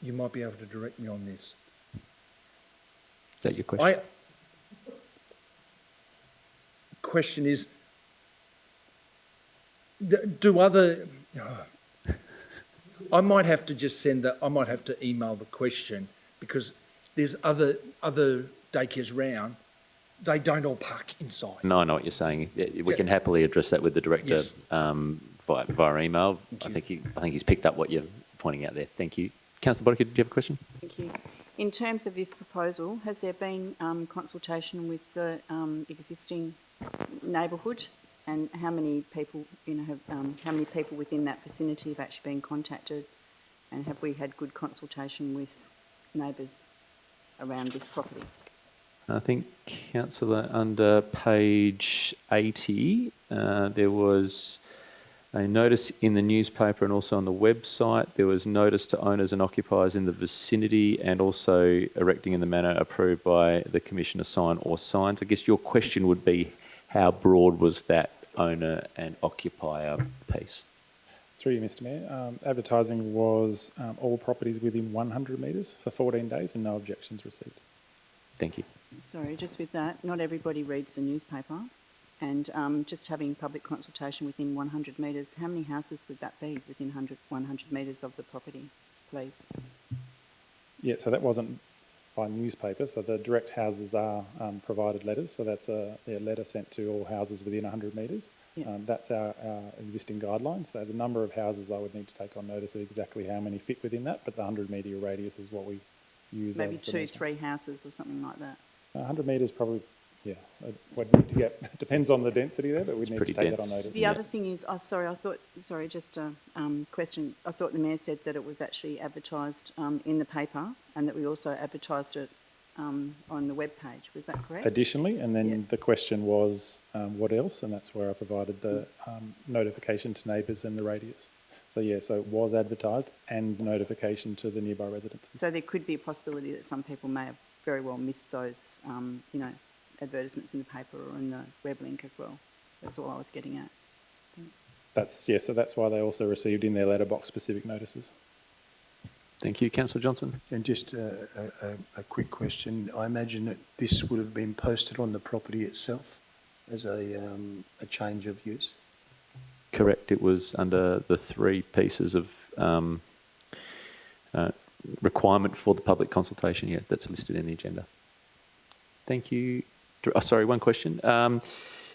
You might be able to direct me on this. Is that your question? Question is, do other... I might have to just I might have to email the question, because there's other daycares round. They don't all park inside. No, I know what you're saying. We can happily address that with the director Yes. via email. I think he's picked up what you're pointing out there. Thank you. Councillor Boddicker, did you have a question? Thank you. In terms of this proposal, has there been consultation with the existing neighbourhood, and how many people, how many people within that vicinity have actually been contacted, and have we had good consultation with neighbours around this property? I think, Councillor, under page 80, there was a notice in the newspaper and also on the website. There was notice to owners and occupiers in the vicinity, and also erecting in the manner approved by the Commissioner sign or signs. I guess your question would be, how broad was that owner and occupier piece? Through you, Mr Mayor. Advertising was all properties within 100 metres for 14 days and no objections received. Thank you. Sorry, just with that, not everybody reads the newspaper, and just having public consultation within 100 metres, how many houses would that be within 100 metres of the property, please? Yeah, so that wasn't by newspaper, so the direct houses are provided letters, so that's a letter sent to all houses within 100 metres. Yeah. That's our existing guidelines, so the number of houses I would need to take on notice of exactly how many fit within that, but the 100 metre radius is what we use. Maybe as the 2-3 houses or something like that. 100 metres probably, yeah, we'd need to get, depends on the density there, but we'd need to take that on notice. The other thing is, just a question. I thought the Mayor said that it was actually advertised in the paper, and that we also advertised it on the webpage. Was that correct? Additionally, and then the question was what else, and that's where I provided the notification to neighbours and the radius. So yeah, so it was advertised and notification to the nearby residences. So there could be a possibility that some people may have very well missed those, advertisements in the paper or in the web link as well. That's all I was getting at. Thanks. So that's why they also received in their letterbox specific notices. Thank you. Councillor Johnson. And just a quick question. I imagine that this would have been posted on the property itself as a change of use? Correct. It was under the 3 pieces of requirement for the public consultation. Yeah, that's listed in the agenda. Thank you. Sorry, one question.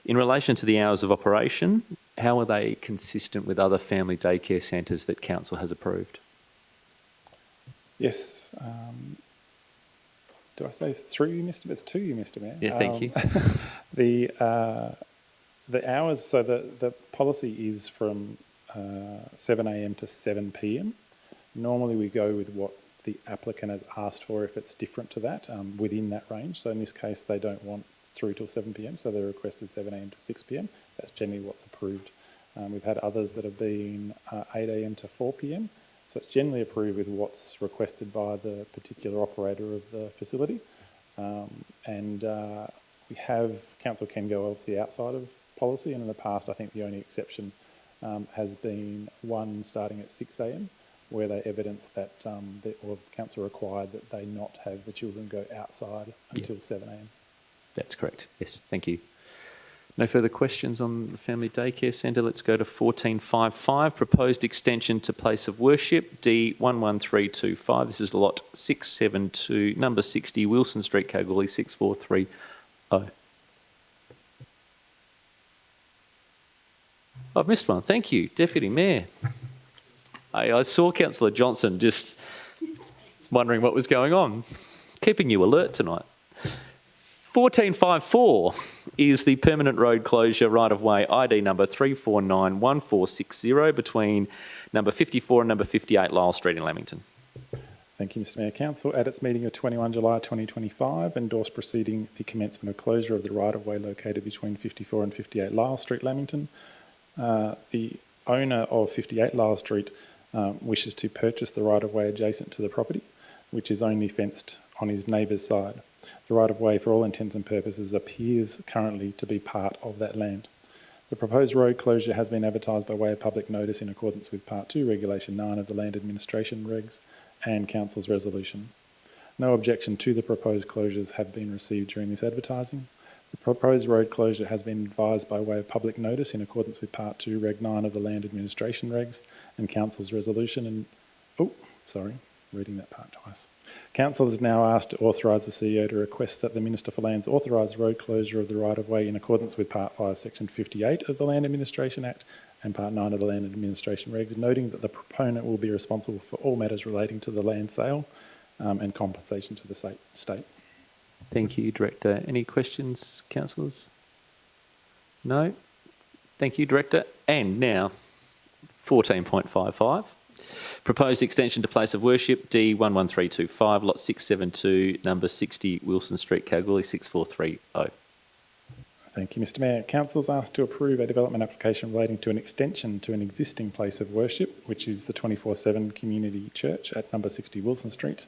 In relation to the hours of operation, how are they consistent with other family daycare centres that Council has approved? Yes. Do I say through you, Mr. It's to you, Mr. Mayor. Yeah, thank you. The hours, so the policy is from 7 a.m. to 7 p.m. Normally we go with what the applicant has asked for if it's different to that within that range. So in this case, they don't want through till 7 p.m, so they requested 7 a.m. to 6 p.m. That's generally what's approved. We've had others that have been 8 a.m. to 4 p.m, so it's generally approved with what's requested by the particular operator of the facility. We have, council can go obviously outside of policy, and in the past I think the only exception has been one starting at 6 a.m, where they evidenced that, or council required that they not have the children go outside until 7 a.m. That's correct. Yes, thank you. No further questions on the Family Daycare Centre. Let's go to 1455, proposed extension to place of worship, D11325. This is lot 672, number 60, Wilson Street, Kalgoorlie, 6430. I've missed one. Thank you, Deputy Mayor. I saw Councillor Johnson just wondering what was going on. Keeping you alert tonight. 1454 is the permanent road closure right-of-way ID number 3491460 between number 54 and number 58 Lyle Street in Lamington. Thank you, Mr Mayor. Council, at its meeting of 21 July 2025, endorsed proceeding the commencement of closure of the right-of-way located between 54 and 58 Lyle Street, Lamington. The owner of 58 Lyle Street wishes to purchase the right-of-way adjacent to the property, which is only fenced on his neighbour's side. The right-of-way, for all intents and purposes, appears currently to be part of that land. The proposed road closure has been advertised by way of public notice in accordance with Part 2, Regulation 9 of the Land Administration Regs and Council's resolution. No objection to the proposed closures have been received during this advertising. The proposed road closure has been advised by way of public notice in accordance with Part 2, Reg 9 of the Land Administration Regs and Council's resolution. And, reading that part twice. Council is now asked to authorise the CEO to request that the Minister for Lands authorise road closure of the right-of-way in accordance with Part 5, Section 58 of the Land Administration Act and Part 9 of the Land Administration Regs, noting that the proponent will be responsible for all matters relating to the land sale and compensation to the state. Thank you, Director. Any questions, councillors? No? Thank you, Director. And now, 14.55. Proposed extension to place of worship, D11325, lot 672, number 60, Wilson Street, Kalgoorlie, 6430. Thank you, Mr Mayor. Council is asked to approve a development application relating to an extension to an existing place of worship, which is the 24/7 Community Church at number 60 Wilson Street.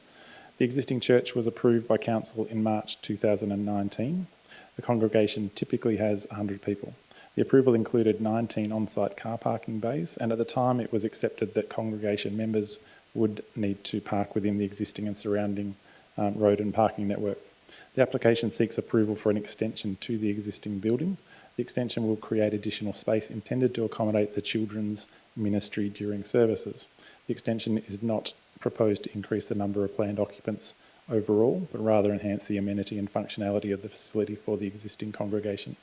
The existing church was approved by Council in March 2019. The congregation typically has 100 people. The approval included 19 on-site car parking bays, and at the time it was accepted that congregation members would need to park within the existing and surrounding road and parking network. The application seeks approval for an extension to the existing building. The extension will create additional space intended to accommodate the children's ministry during services. The extension is not proposed to increase the number of planned occupants overall, but rather enhance the amenity and functionality of the facility for the existing congregation.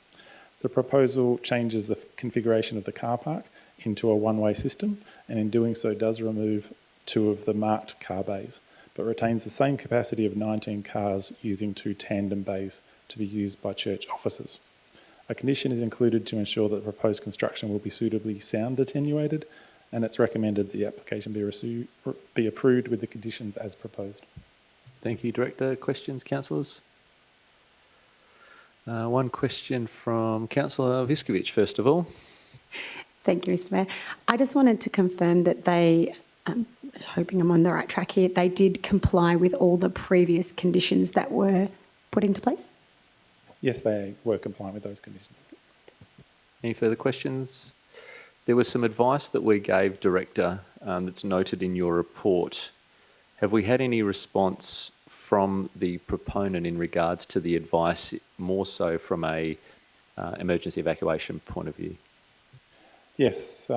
The proposal changes the configuration of the car park into a one-way system, and in doing so does remove 2 of the marked car bays, but retains the same capacity of 19 cars using 2 tandem bays to be used by church officers. A condition is included to ensure that the proposed construction will be suitably sound attenuated, and it's recommended the application be approved with the conditions as proposed. Thank you, Director. Questions, councillors? One question from Councillor Viskovich, first of all. Thank you, Mr Mayor. I just wanted to confirm that they, hoping I'm on the right track here, they did comply with all the previous conditions that were put into place? Yes, they were compliant with those conditions. Any further questions? There was some advice that we gave, Director, that's noted in your report. Have we had any response from the proponent in regards to the advice, more so from a emergency evacuation point of view? Yes,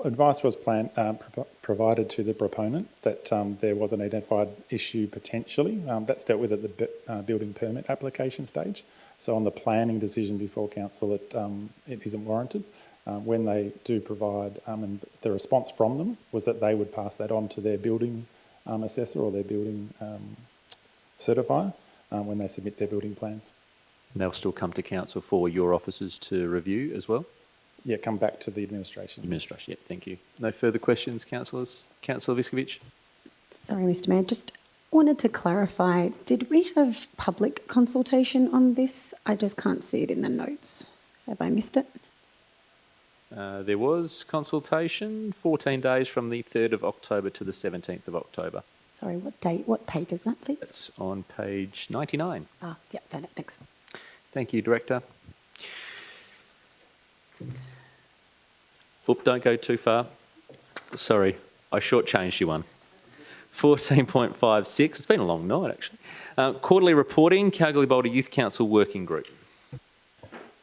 advice was provided to the proponent that there was an identified issue potentially. That's dealt with at the building permit application stage. So on the planning decision before council, it isn't warranted. When they do provide, and the response from them was that they would pass that on to their building assessor or their building certifier when they submit their building plans. And they'll still come to council for your officers to review as well? Yeah, come back to the administration. Administration, yeah, thank you. No further questions, councillors? Councillor Viskovich? Sorry, Mr Mayor, just wanted to clarify, did we have public consultation on this? I just can't see it in the notes. Have I missed it? There was consultation 14 days from the 3rd of October to the 17th of October. Sorry, what date, what page is that, please? That's on page 99. Ah, yeah, found it, thanks. Thank you, Director. Oop, don't go too far. Sorry, I shortchanged you one. 14.56, it's been a long night actually. Quarterly reporting, Kalgoorlie-Boulder Youth Council Working Group.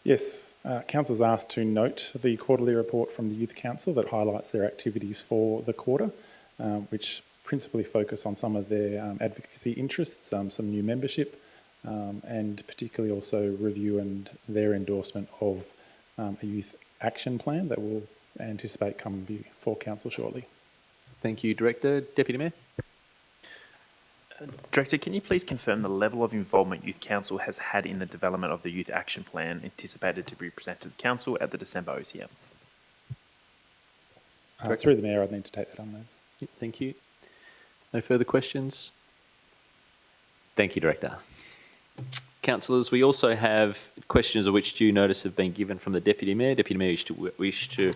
Yes, Council's asked to note the quarterly report from the Youth Council that highlights their activities for the quarter, which principally focus on some of their advocacy interests, some new membership, and particularly also review and their endorsement of a youth action plan that will anticipate coming before Council shortly. Thank you, Director. Deputy Mayor. Director, can you please confirm the level of involvement Youth Council has had in the development of the Youth Action Plan anticipated to be presented to the Council at the December OCM? Through the Mayor, I'd need to take that on notice. Yep, thank you. No further questions? Thank you, Director. Councillors, we also have questions of which due notice have been given from the Deputy Mayor. Deputy Mayor, wish to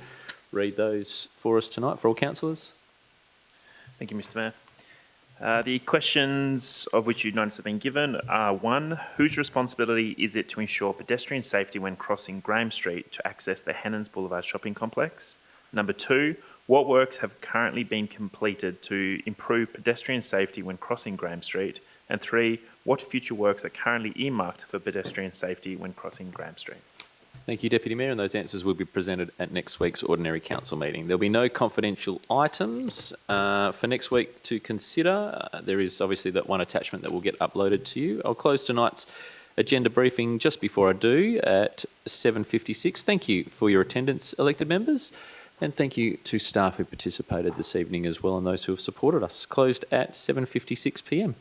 read those for us tonight for all councillors? Thank you, Mr Mayor. The questions of which due notice have been given are: 1, whose responsibility is it to ensure pedestrian safety when crossing Graham Street to access the Hennons Boulevard shopping complex? Number 2, what works have currently been completed to improve pedestrian safety when crossing Graham Street? And 3, what future works are currently earmarked for pedestrian safety when crossing Graham Street? Thank you, Deputy Mayor, and those answers will be presented at next week's ordinary council meeting. There'll be no confidential items for next week to consider. There is obviously that one attachment that will get uploaded to you. I'll close tonight's agenda briefing just before I do at 7:56. Thank you for your attendance, elected members, and thank you to staff who participated this evening as well and those who have supported us. Closed at 7:56 p.m.